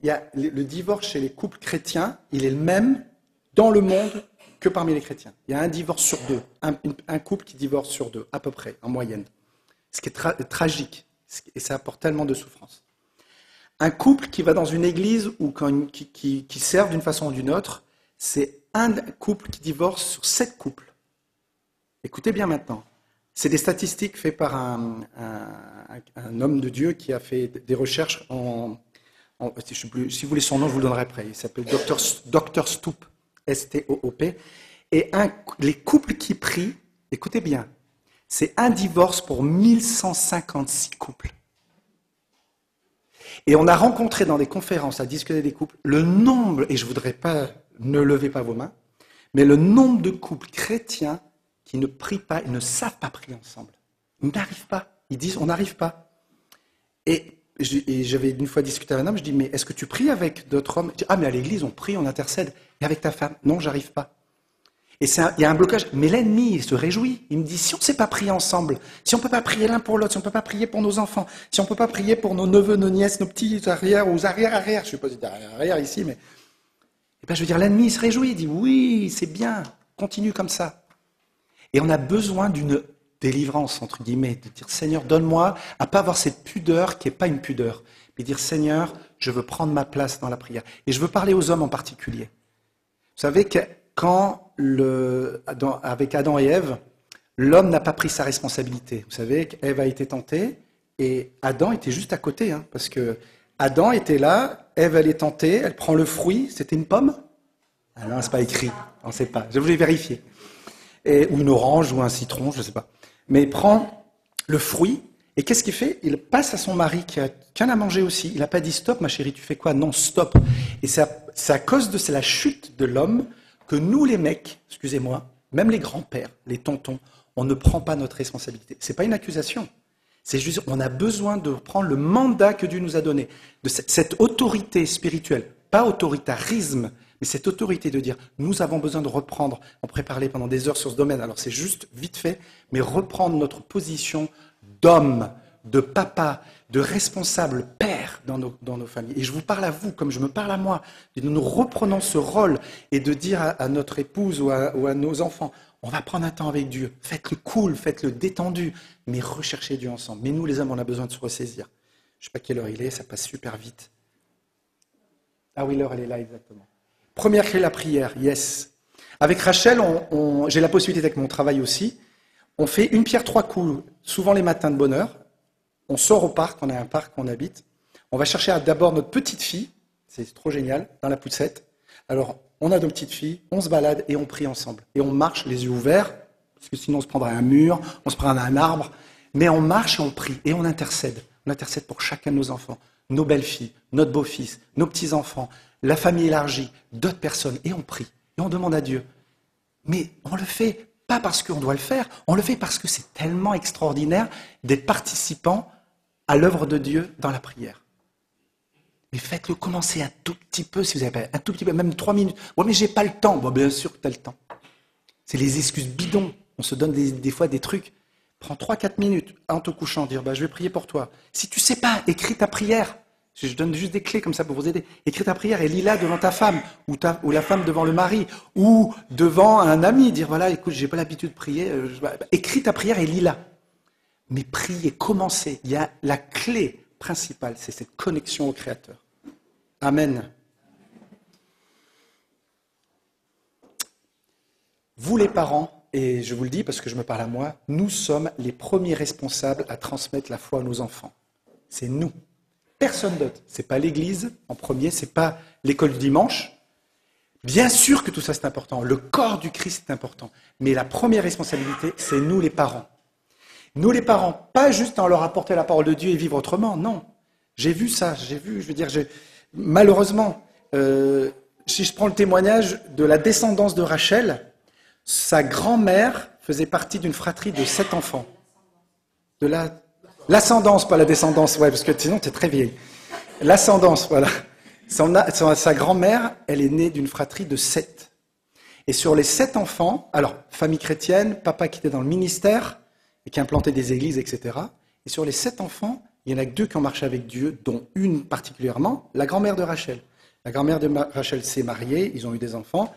il y a le divorce chez les couples chrétiens, il est le même dans le monde que parmi les chrétiens. Il y a un divorce sur deux, un couple qui divorce sur deux, à peu près, en moyenne. Ce qui est tragique, et ça apporte tellement de souffrance. Un couple qui va dans une église ou qui sert d'une façon ou d'une autre, c'est un couple qui divorce sur 7 couples. Écoutez bien maintenant. C'est des statistiques faites par un homme de Dieu qui a fait des recherches si vous voulez son nom, je vous le donnerai après. Il s'appelle Dr. Stoop, S-T-O-O-P. Et les couples qui prient, écoutez bien, c'est un divorce pour 1156 couples. Et on a rencontré dans des conférences à discuter des couples le nombre, et je ne voudrais pas, ne levez pas vos mains, mais le nombre de couples chrétiens qui ne prient pas, ils ne savent pas prier ensemble. Ils n'arrivent pas. Ils disent, on n'arrive pas. Et j'avais une fois discuté avec un homme, je dis, mais est-ce que tu pries avec d'autres hommes? Il dit, ah, mais à l'église, on prie, on intercède. Et avec ta femme? Non, j'arrive pas. Et il y a un blocage. Mais l'ennemi, il se réjouit. Il me dit, si on ne sait pas prier ensemble, si on ne peut pas prier l'un pour l'autre, si on ne peut pas prier pour nos enfants, si on ne peut pas prier pour nos neveux, nos nièces, nos petits arrières, ou arrière-arrière, je ne sais pas si c'est arrière ici, mais... Eh ben, je veux dire, l'ennemi, il se réjouit. Il dit, oui, c'est bien, continue comme ça. Et on a besoin d'une délivrance, entre guillemets, de dire, Seigneur, donne-moi à ne pas avoir cette pudeur qui n'est pas une pudeur, mais dire, Seigneur, je veux prendre ma place dans la prière. Et je veux parler aux hommes en particulier. Vous savez que avec Adam et Ève, l'homme n'a pas pris sa responsabilité. Vous savez qu'Ève a été tentée et Adam était juste à côté, parce que Adam était là, Ève elle est tentée, elle prend le fruit, c'était une pomme? Ah non, c'est pas écrit, on ne sait pas, je voulais vérifier. Ou une orange ou un citron, je ne sais pas. Mais il prend le fruit et qu'est-ce qu'il fait? Il passe à son mari qui a qu'un à manger aussi. Il n'a pas dit stop ma chérie, tu fais quoi? Non, stop. Et c'est à cause de la chute de l'homme que nous, les mecs, excusez-moi, même les grands-pères, les tontons, on ne prend pas notre responsabilité. Ce n'est pas une accusation. C'est juste, on a besoin de prendre le mandat que Dieu nous a donné, de cette autorité spirituelle, pas autoritarisme, mais cette autorité de dire, nous avons besoin de reprendre, on pourrait parler pendant des heures sur ce domaine, alors c'est juste vite fait, mais reprendre notre position d'homme, de papa, de responsable père dans nos familles. Et je vous parle à vous comme je me parle à moi. Et nous reprenons ce rôle et de dire à notre épouse ou à nos enfants, on va prendre un temps avec Dieu. Faites-le cool, faites-le détendu, mais recherchez Dieu ensemble. Mais nous, les hommes, on a besoin de se ressaisir. Je ne sais pas quelle heure il est, ça passe super vite. Ah oui, l'heure, elle est là exactement. Première clé, la prière, yes. Avec Rachel, j'ai la possibilité avec mon travail aussi. On fait une pierre trois coups, souvent les matins de bonne heure. On sort au parc, on a un parc qu'on habite. On va chercher d'abord notre petite fille, c'est trop génial, dans la poussette. Alors, on a nos petites filles, on se balade et on prie ensemble. Et on marche les yeux ouverts, parce que sinon on se prendrait un mur, on se prendrait un arbre. Mais on marche et on prie et on intercède. On intercède pour chacun de nos enfants, nos belles-filles, notre beau-fils, nos petits-enfants, la famille élargie, d'autres personnes. Et on prie et on demande à Dieu. Mais on le fait pas parce qu'on doit le faire, on le fait parce que c'est tellement extraordinaire d'être participant à l'œuvre de Dieu dans la prière. Mais faites-le commencer un tout petit peu, si vous avez pas, un tout petit peu, même 3 minutes. Ouais, mais j'ai pas le temps. Bon, bien sûr que tu as le temps. C'est les excuses bidons. On se donne des fois des trucs. Prends 3-4 minutes en te couchant, dire je vais prier pour toi. Si tu sais pas, écris ta prière. Je donne juste des clés comme ça pour vous aider. Écris ta prière et lis-la devant ta femme, ou la femme devant le mari, ou devant un ami. Dire voilà, écoute, j'ai pas l'habitude de prier. Écris ta prière et lis-la. Mais prier, commencer. Il y a la clé principale, c'est cette connexion au Créateur. Amen. Vous les parents, et je vous le dis parce que je me parle à moi, nous sommes les premiers responsables à transmettre la foi à nos enfants. C'est nous. Personne d'autre. C'est pas l'église en premier, c'est pas l'école du dimanche. Bien sûr que tout ça c'est important. Le corps du Christ est important. Mais la première responsabilité, c'est nous les parents. Nous les parents, pas juste en leur apporter la parole de Dieu et vivre autrement, non. J'ai vu ça, malheureusement, si je prends le témoignage de la descendance de Rachel, sa grand-mère faisait partie d'une fratrie de 7 enfants. De l'ascendance, pas la descendance, ouais, parce que sinon tu es très vieille. L'ascendance, voilà. Sa grand-mère, elle est née d'une fratrie de 7. Et sur les 7 enfants, alors, famille chrétienne, papa qui était dans le ministère, et qui a implanté des églises, etc. Et sur les 7 enfants, il n'y en a que 2 qui ont marché avec Dieu, dont une particulièrement, la grand-mère de Rachel. La grand-mère de Rachel s'est mariée, ils ont eu des enfants,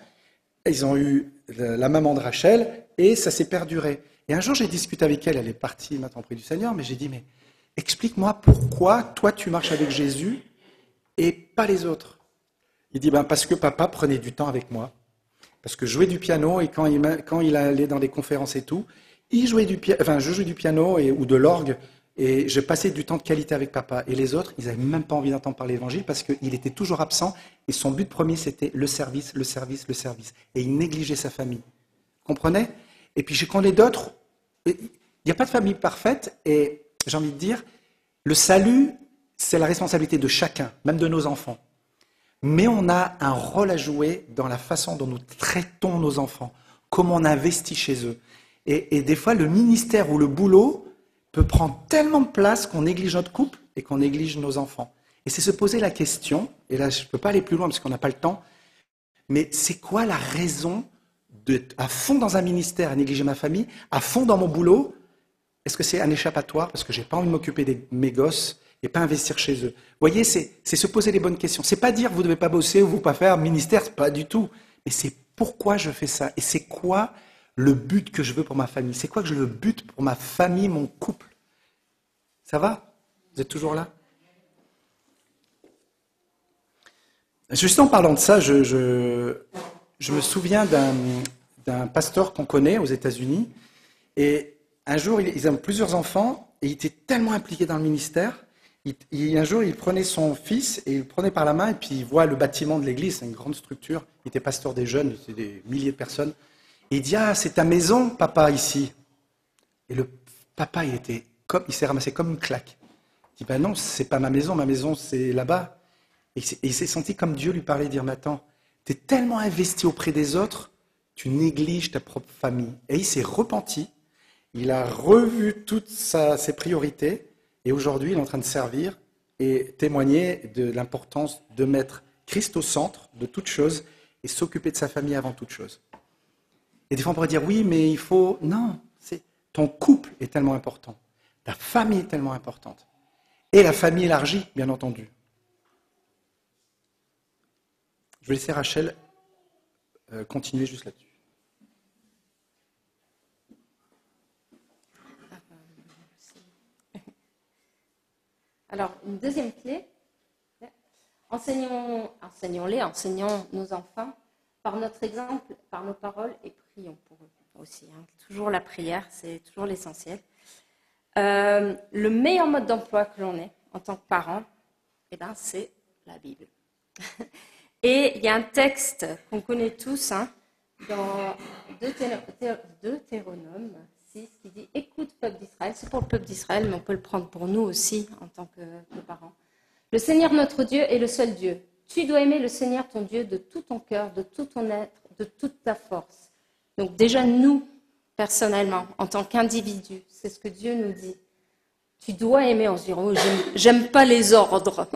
ils ont eu la maman de Rachel, et ça s'est perduré. Et un jour, j'ai discuté avec elle, elle est partie maintenant auprès du Seigneur, mais j'ai dit, mais explique-moi pourquoi toi tu marches avec Jésus et pas les autres. Il dit, parce que papa prenait du temps avec moi, parce que je jouais du piano, et quand il allait dans des conférences et tout, je jouais du piano ou de l'orgue, et je passais du temps de qualité avec papa. Et les autres, ils n'avaient même pas envie d'entendre parler l'évangile parce qu'il était toujours absent, et son but premier, c'était le service, le service, le service. Et il négligeait sa famille. Vous comprenez ? Et puis, je connais d'autres. Il n'y a pas de famille parfaite, et j'ai envie de dire, le salut, c'est la responsabilité de chacun, même de nos enfants. Mais on a un rôle à jouer dans la façon dont nous traitons nos enfants, comment on investit chez eux. Et des fois, le ministère ou le boulot peut prendre tellement de place qu'on néglige notre couple et qu'on néglige nos enfants. Et c'est se poser la question, et là, je ne peux pas aller plus loin parce qu'on n'a pas le temps, mais c'est quoi la raison d'être à fond dans un ministère, à négliger ma famille, à fond dans mon boulot? Est-ce que c'est un échappatoire parce que je n'ai pas envie de m'occuper de mes gosses et pas investir chez eux? Vous voyez, c'est se poser les bonnes questions. C'est pas dire vous ne devez pas bosser ou vous pas faire ministère, pas du tout. Mais c'est pourquoi je fais ça et c'est quoi le but que je veux pour ma famille? C'est quoi que je veux le but pour ma famille, mon couple? Ça va? Vous êtes toujours là? Juste en parlant de ça, je me souviens d'un pasteur qu'on connaît aux États-Unis. Et un jour, ils ont plusieurs enfants et il était tellement impliqué dans le ministère. Un jour, il prenait son fils et il le prenait par la main et puis il voit le bâtiment de l'église, c'est une grande structure. Il était pasteur des jeunes, c'était des milliers de personnes. Et il dit, c'est ta maison, papa, ici. Et le papa, il s'est ramassé comme une claque. Il dit, non, c'est pas ma maison, c'est là-bas. Et il s'est senti comme Dieu lui parlait, dire, mais attends, tu es tellement investi auprès des autres, tu négliges ta propre famille. Et il s'est repenti. Il a revu toutes ses priorités et aujourd'hui, il est en train de servir et témoigner de l'importance de mettre Christ au centre de toute chose et s'occuper de sa famille avant toute chose. Et des fois, on pourrait dire, oui, mais il faut... Non, ton couple est tellement important. Ta famille est tellement importante. Et la famille élargie, bien entendu. Je vais laisser Rachel continuer juste là-dessus. Alors, une deuxième clé, enseignons nos enfants par notre exemple, par nos paroles et prions pour eux aussi. Toujours la prière, c'est toujours l'essentiel. Le meilleur mode d'emploi que l'on ait en tant que parent, c'est la Bible. Et il y a un texte qu'on connaît tous dans Deutéronome 6 qui dit « Écoute, peuple d'Israël », c'est pour le peuple d'Israël, mais on peut le prendre pour nous aussi en tant que parents. « Le Seigneur notre Dieu est le seul Dieu. Tu dois aimer le Seigneur ton Dieu de tout ton cœur, de tout ton être, de toute ta force. » Donc déjà nous, personnellement, en tant qu'individus, c'est ce que Dieu nous dit. Tu dois aimer, on se dit, oh, j'aime pas les ordres.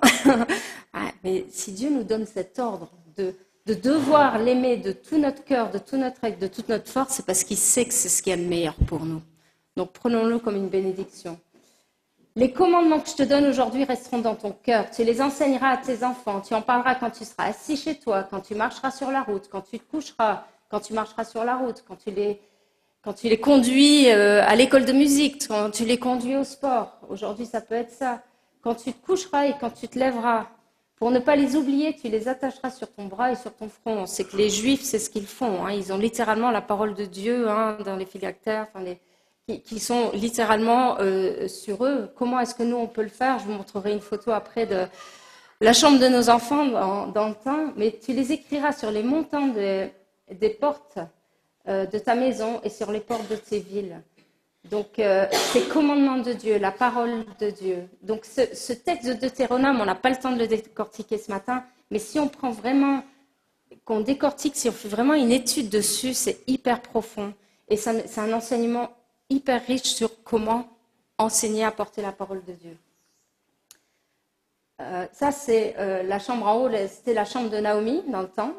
Mais si Dieu nous donne cet ordre de devoir l'aimer de tout notre cœur, de tout notre être, de toute notre force, c'est parce qu'il sait que c'est ce qui est le meilleur pour nous. Donc prenons-le comme une bénédiction. Les commandements que je te donne aujourd'hui resteront dans ton cœur. Tu les enseigneras à tes enfants. Tu en parleras quand tu seras assis chez toi, quand tu marcheras sur la route, quand tu te coucheras, quand tu marcheras sur la route, quand tu les conduis à l'école de musique, quand tu les conduis au sport. Aujourd'hui, ça peut être ça. Quand tu te coucheras et quand tu te lèveras. Pour ne pas les oublier, tu les attacheras sur ton bras et sur ton front. On sait que les Juifs, c'est ce qu'ils font. Ils ont littéralement la parole de Dieu dans les phylactères, qui sont littéralement sur eux. Comment est-ce que nous, on peut le faire? Je vous montrerai une photo après de la chambre de nos enfants dans le temps. Mais tu les écriras sur les montants des portes de ta maison et sur les portes de tes villes. Donc, ces commandements de Dieu, la parole de Dieu. Donc, ce texte de Deutéronome, on n'a pas le temps de le décortiquer ce matin, mais si on prend vraiment, qu'on décortique, si on fait vraiment une étude dessus, c'est hyper profond. Et c'est un enseignement hyper riche sur comment enseigner à porter la parole de Dieu. Ça, c'est la chambre en haut, c'était la chambre de Naomi dans le temps.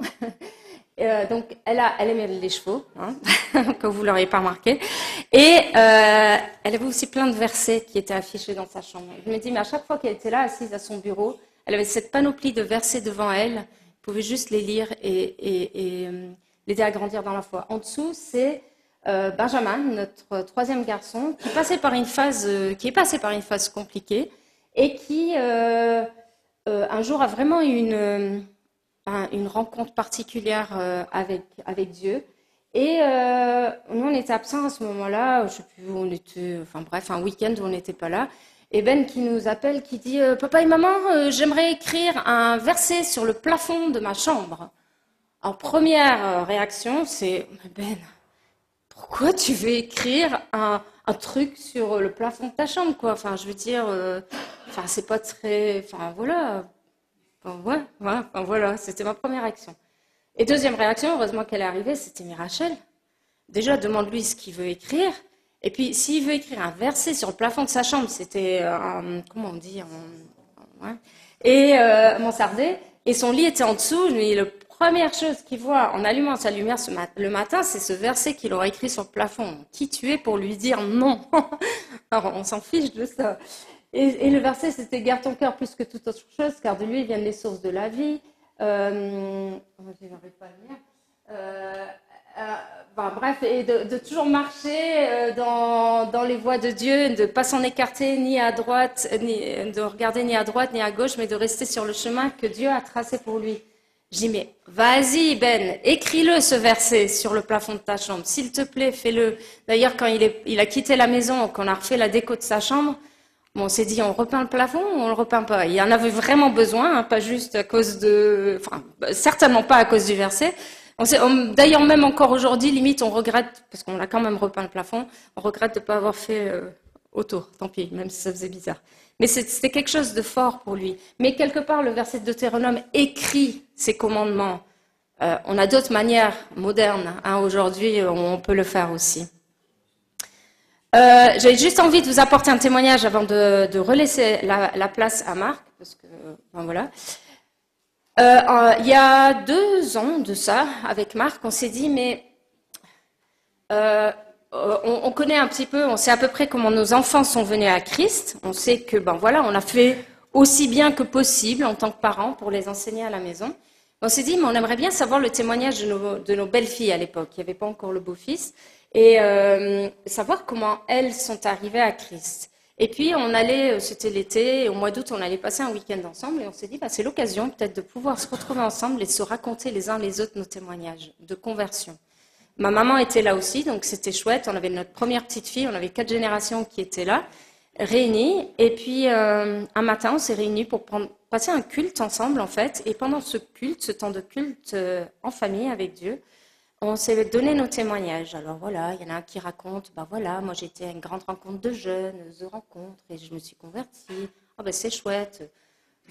Donc, elle aimait les chevaux, que vous ne l'auriez pas remarqué. Et elle avait aussi plein de versets qui étaient affichés dans sa chambre. Je me dis, mais à chaque fois qu'elle était là, assise à son bureau, elle avait cette panoplie de versets devant elle. Elle pouvait juste les lire et l'aider à grandir dans la foi. En dessous, c'est Benjamin, notre troisième garçon, qui est passé par une phase compliquée et qui, un jour, a vraiment eu une rencontre particulière avec Dieu. Et nous, on était absents à ce moment-là, je ne sais plus où on était, un week-end où on n'était pas là. Et Ben qui nous appelle, qui dit « Papa et maman, j'aimerais écrire un verset sur le plafond de ma chambre. » En première réaction, c'est « Ben, pourquoi tu veux écrire un truc sur le plafond de ta chambre, quoi ? Enfin, je veux dire, c'est pas très... voilà. Voilà, c'était ma première réaction. Et deuxième réaction, heureusement qu'elle est arrivée, c'était mais Rachel. Déjà, demande-lui ce qu'il veut écrire. Et puis, s'il veut écrire un verset sur le plafond de sa chambre, c'était, comment on dit, mansardé. Et son lit était en dessous. Mais la première chose qu'il voit en allumant sa lumière le matin, c'est ce verset qu'il aura écrit sur le plafond. Qui tu es pour lui dire non? Alors, on s'en fiche de ça. Et le verset, c'était « Garde ton cœur plus que toute autre chose, car de lui viennent les sources de la vie. » J'arrive pas à lire. Bref, et de toujours marcher dans les voies de Dieu, de ne pas s'en écarter ni à droite, de regarder ni à droite ni à gauche, mais de rester sur le chemin que Dieu a tracé pour lui. Je dis, mais vas-y Ben, écris-le ce verset sur le plafond de ta chambre, s'il te plaît, fais-le. D'ailleurs, quand il a quitté la maison, qu'on a refait la déco de sa chambre, on s'est dit, on repeint le plafond ou on le repeint pas? Il en avait vraiment besoin, pas juste à cause certainement pas à cause du verset. D'ailleurs, même encore aujourd'hui, limite, on regrette, parce qu'on a quand même repeint le plafond, on regrette de ne pas avoir fait autour, tant pis, même si ça faisait bizarre. Mais c'était quelque chose de fort pour lui. Mais quelque part, le verset de Deutéronome écrit ses commandements. On a d'autres manières modernes, aujourd'hui, on peut le faire aussi. J'avais juste envie de vous apporter un témoignage avant de relaisser la place à Marc, parce que, voilà. Il y a 2 ans de ça, avec Marc, on s'est dit, mais on connaît un petit peu, on sait à peu près comment nos enfants sont venus à Christ. On sait que, voilà, on a fait aussi bien que possible en tant que parents pour les enseigner à la maison. On s'est dit, mais on aimerait bien savoir le témoignage de nos belles-filles à l'époque. Il n'y avait pas encore le beau-fils. Et savoir comment elles sont arrivées à Christ. Et puis, on allait, c'était l'été, et au mois d'août, on allait passer un week-end ensemble, et on s'est dit, c'est l'occasion peut-être de pouvoir se retrouver ensemble et de se raconter les uns les autres nos témoignages de conversion. Ma maman était là aussi, donc c'était chouette. On avait notre première petite fille, on avait 4 générations qui étaient là, réunies. Et puis, un matin, on s'est réunis pour passer un culte ensemble, en fait. Et pendant ce culte, ce temps de culte en famille avec Dieu, on s'est donné nos témoignages. Alors voilà, il y en a un qui raconte, voilà, moi j'étais à une grande rencontre de jeunes, The Rencontre, et je me suis convertie. C'est chouette.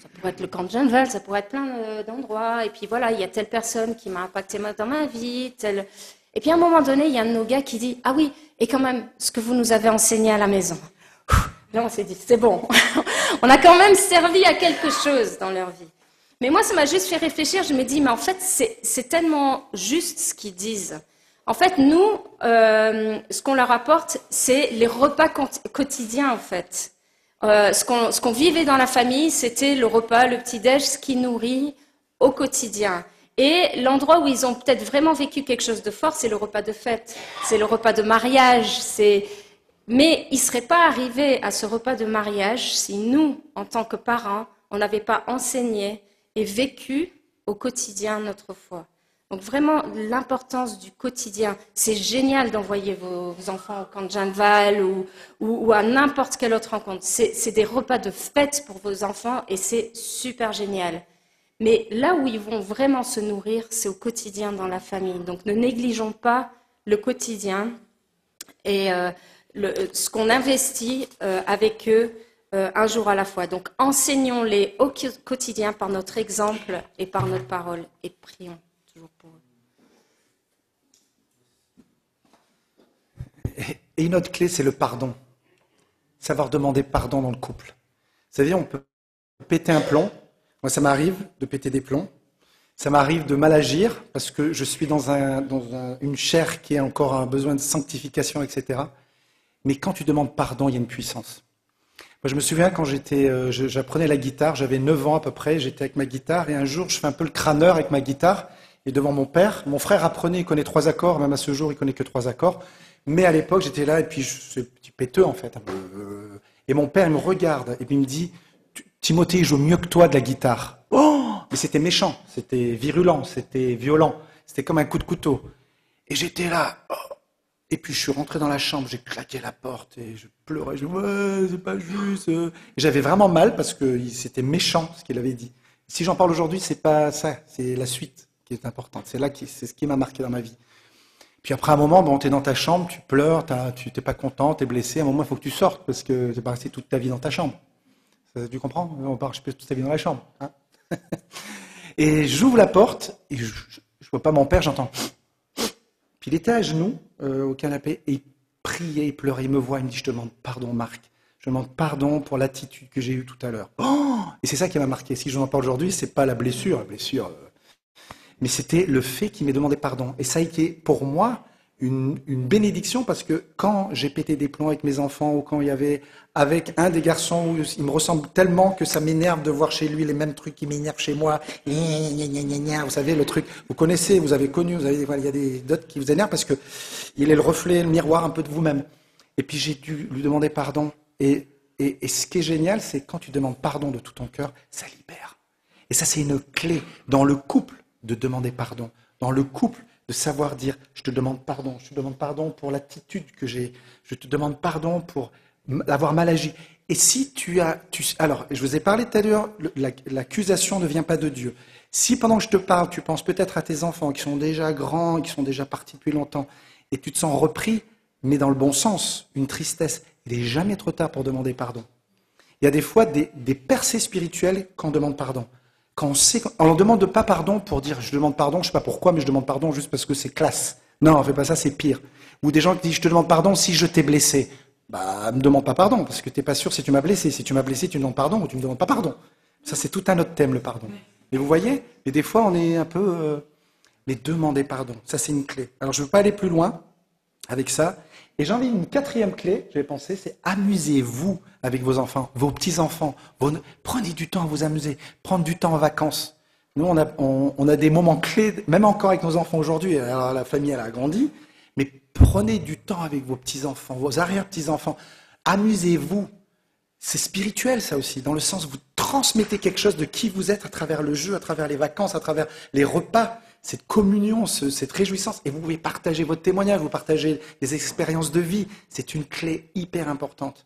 Ça pourrait être le camp de Genneval, ça pourrait être plein d'endroits. Et puis voilà, il y a telle personne qui m'a impacté dans ma vie, telle... Et puis à un moment donné, il y a un de nos gars qui dit, ah oui, et quand même, ce que vous nous avez enseigné à la maison. Là, on s'est dit, c'est bon. On a quand même servi à quelque chose dans leur vie. Mais moi, ça m'a juste fait réfléchir. Je me dis, mais en fait, c'est tellement juste ce qu'ils disent. En fait, nous, ce qu'on leur apporte, c'est les repas quotidiens, en fait. Ce qu'on vivait dans la famille, c'était le repas, le petit-déj, ce qui nourrit au quotidien. Et l'endroit où ils ont peut-être vraiment vécu quelque chose de fort, c'est le repas de fête, c'est le repas de mariage. Mais ils ne seraient pas arrivés à ce repas de mariage si nous, en tant que parents, on n'avait pas enseigné et vécu au quotidien notre foi. Donc vraiment, l'importance du quotidien. C'est génial d'envoyer vos enfants au camp de Genneval ou à n'importe quelle autre rencontre. C'est des repas de fête pour vos enfants et c'est super génial. Mais là où ils vont vraiment se nourrir, c'est au quotidien dans la famille. Donc ne négligeons pas le quotidien et ce qu'on investit avec eux un jour à la fois. Donc enseignons-les au quotidien par notre exemple et par notre parole et prions toujours pour eux. Et une autre clé, c'est le pardon. Savoir demander pardon dans le couple. Vous savez, on peut péter un plomb. Moi, ça m'arrive de péter des plombs. Ça m'arrive de mal agir parce que je suis dans une chair qui a encore un besoin de sanctification, etc. Mais quand tu demandes pardon, il y a une puissance. Moi, je me souviens quand j'apprenais la guitare, j'avais 9 ans à peu près, j'étais avec ma guitare et un jour, je fais un peu le crâneur avec ma guitare et devant mon père. Mon frère apprenait, il connaît 3 accords, même à ce jour, il connaît que 3 accords. Mais à l'époque, j'étais là et puis c'est un petit péteux en fait. Et mon père, il me regarde et puis il me dit, Timothée, il joue mieux que toi de la guitare. Oh! Mais c'était méchant, c'était virulent, c'était violent, c'était comme un coup de couteau. Et j'étais là. Oh! Et puis je suis rentré dans la chambre, j'ai claqué la porte et je pleurais. Je dis, ouais, c'est pas juste. Et j'avais vraiment mal parce que c'était méchant ce qu'il avait dit. Si j'en parle aujourd'hui, c'est pas ça, c'est la suite qui est importante. C'est ce qui m'a marqué dans ma vie. Puis après un moment, tu es dans ta chambre, tu pleures, tu n'es pas content, tu es blessé. À un moment, il faut que tu sortes parce que tu n'es pas resté toute ta vie dans ta chambre. Tu comprends? On part, je passe toute ta vie dans la chambre. Hein. Et j'ouvre la porte et je vois pas mon père, j'entends. Puis il était à genoux au canapé et il priait, il pleurait, il me voit, il me dit, je te demande pardon Marc, je demande pardon pour l'attitude que j'ai eue tout à l'heure. Oh, et c'est ça qui m'a marqué. Si je n'en parle aujourd'hui, c'est pas la blessure, mais c'était le fait qu'il m'ait demandé pardon. Et ça a été pour moi une bénédiction parce que quand j'ai pété des plombs avec mes enfants ou quand il y avait avec un des garçons où il me ressemble tellement que ça m'énerve de voir chez lui les mêmes trucs qui m'énervent chez moi. Vous savez, le truc, vous connaissez, vous avez connu, il y a des d'autres qui vous énervent parce que il est le reflet, le miroir un peu de vous-même. Et puis j'ai dû lui demander pardon. Et ce qui est génial, c'est quand tu demandes pardon de tout ton cœur, ça libère. Et ça, c'est une clé dans le couple de demander pardon. Dans le couple, de savoir dire, je te demande pardon pour l'attitude que j'ai, je te demande pardon pour avoir mal agi. Et si alors, je vous ai parlé tout à l'heure, l'accusation ne vient pas de Dieu. Si pendant que je te parle, tu penses peut-être à tes enfants qui sont déjà grands, qui sont déjà partis depuis longtemps, et tu te sens repris, mais dans le bon sens, une tristesse, il n'est jamais trop tard pour demander pardon. Il y a des fois des percées spirituelles quand on demande pardon. Quand on ne demande pas pardon pour dire je demande pardon, je ne sais pas pourquoi, mais je demande pardon juste parce que c'est classe. Non, on ne fait pas ça, c'est pire. Ou des gens qui disent je te demande pardon si je t'ai blessé. Bah, me demande pas pardon, parce que tu n'es pas sûr si tu m'as blessé. Si tu m'as blessé, tu me demandes pardon ou tu me demandes pas pardon. Ça, c'est tout un autre thème, le pardon. Mais vous voyez, mais des fois, on est un peu... les demander pardon, ça c'est une clé. Alors je ne veux pas aller plus loin avec ça. Et j'en ai une quatrième clé, j'avais pensé, c'est amusez-vous avec vos enfants, vos petits-enfants. Prenez du temps à vous amuser, prendre du temps en vacances. Nous, on a des moments clés, même encore avec nos enfants aujourd'hui. Alors la famille, elle a grandi. Mais prenez du temps avec vos petits-enfants, vos arrière-petits-enfants. Amusez-vous. C'est spirituel, ça aussi, dans le sens où vous transmettez quelque chose de qui vous êtes à travers le jeu, à travers les vacances, à travers les repas, cette communion, cette réjouissance. Et vous pouvez partager votre témoignage, vous partagez des expériences de vie. C'est une clé hyper importante.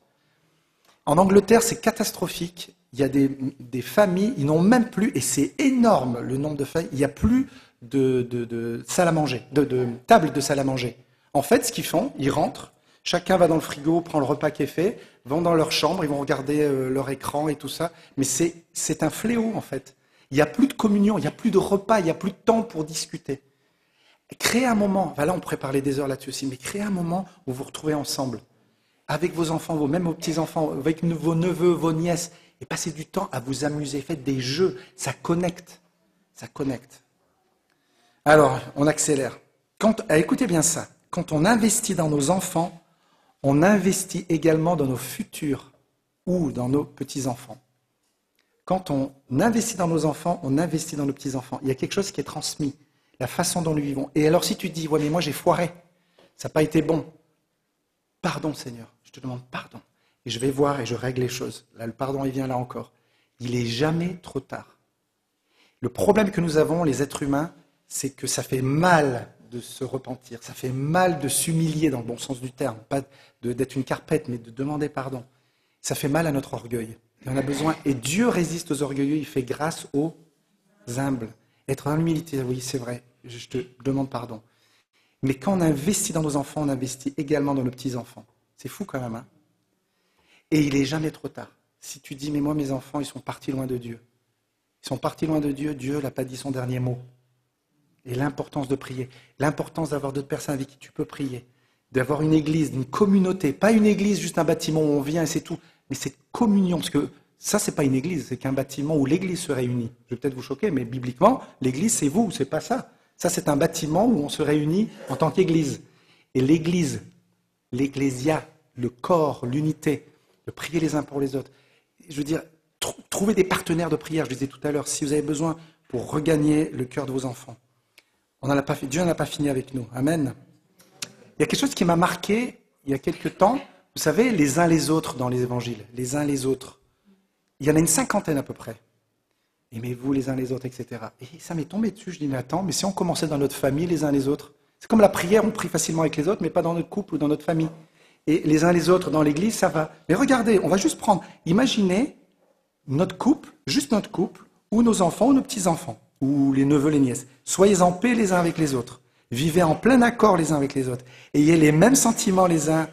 En Angleterre, c'est catastrophique. Il y a des familles, ils n'ont même plus, et c'est énorme le nombre de familles, il n'y a plus de salle à manger, de table de salle à manger. En fait, ce qu'ils font, ils rentrent, chacun va dans le frigo, prend le repas qui est fait, vont dans leur chambre, ils vont regarder leur écran et tout ça. Mais c'est un fléau, en fait. Il n'y a plus de communion, il n'y a plus de repas, il n'y a plus de temps pour discuter. Créez un moment, là on pourrait parler des heures là-dessus aussi, mais créez un moment où vous vous retrouvez ensemble, avec vos enfants, même vos petits-enfants, avec vos neveux, vos nièces, et passez du temps à vous amuser, faites des jeux, ça connecte, ça connecte. Alors, on accélère. Écoutez bien ça, quand on investit dans nos enfants, on investit également dans nos futurs ou dans nos petits-enfants. Quand on investit dans nos enfants, on investit dans nos petits-enfants. Il y a quelque chose qui est transmis, la façon dont nous vivons. Et alors si tu dis, ouais mais moi j'ai foiré, ça n'a pas été bon, pardon Seigneur, je te demande pardon. Et je vais voir et je règle les choses. Là le pardon il vient là encore. Il n'est jamais trop tard. Le problème que nous avons, les êtres humains, c'est que ça fait mal de se repentir, ça fait mal de s'humilier dans le bon sens du terme, pas d'être une carpette, mais de demander pardon. Ça fait mal à notre orgueil. Il en a besoin. Et Dieu résiste aux orgueilleux, il fait grâce aux humbles. Être dans l'humilité, oui, c'est vrai, je te demande pardon. Mais quand on investit dans nos enfants, on investit également dans nos petits-enfants. C'est fou quand même, hein? Et il n'est jamais trop tard. Si tu dis, mais moi, mes enfants, ils sont partis loin de Dieu. Ils sont partis loin de Dieu, Dieu n'a pas dit son dernier mot. Et l'importance de prier, l'importance d'avoir d'autres personnes avec qui tu peux prier, d'avoir une église, une communauté, pas une église, juste un bâtiment où on vient et c'est tout, mais cette communion, parce que ça, c'est pas une église, c'est qu'un bâtiment où l'église se réunit. Je vais peut-être vous choquer, mais bibliquement, l'église, c'est vous, c'est pas ça. Ça, c'est un bâtiment où on se réunit en tant qu'église. Et l'église, l'ecclésia, le corps, l'unité, de prier les uns pour les autres. Je veux dire, trouvez des partenaires de prière, je disais tout à l'heure, si vous avez besoin pour regagner le cœur de vos enfants. Dieu n'en a pas fini avec nous. Amen. Il y a quelque chose qui m'a marqué il y a quelque temps. Vous savez, les uns les autres dans les évangiles, les uns les autres. Il y en a une 50aine à peu près. Aimez-vous les uns les autres, etc. Et ça m'est tombé dessus. Je dis, mais attends, mais si on commençait dans notre famille, les uns les autres, c'est comme la prière, on prie facilement avec les autres, mais pas dans notre couple ou dans notre famille. Et les uns les autres dans l'église, ça va. Mais regardez, on va juste prendre, imaginez notre couple, juste notre couple, ou nos enfants ou nos petits-enfants, ou les neveux, les nièces. Soyez en paix les uns avec les autres. Vivez en plein accord les uns avec les autres. Ayez les mêmes sentiments les uns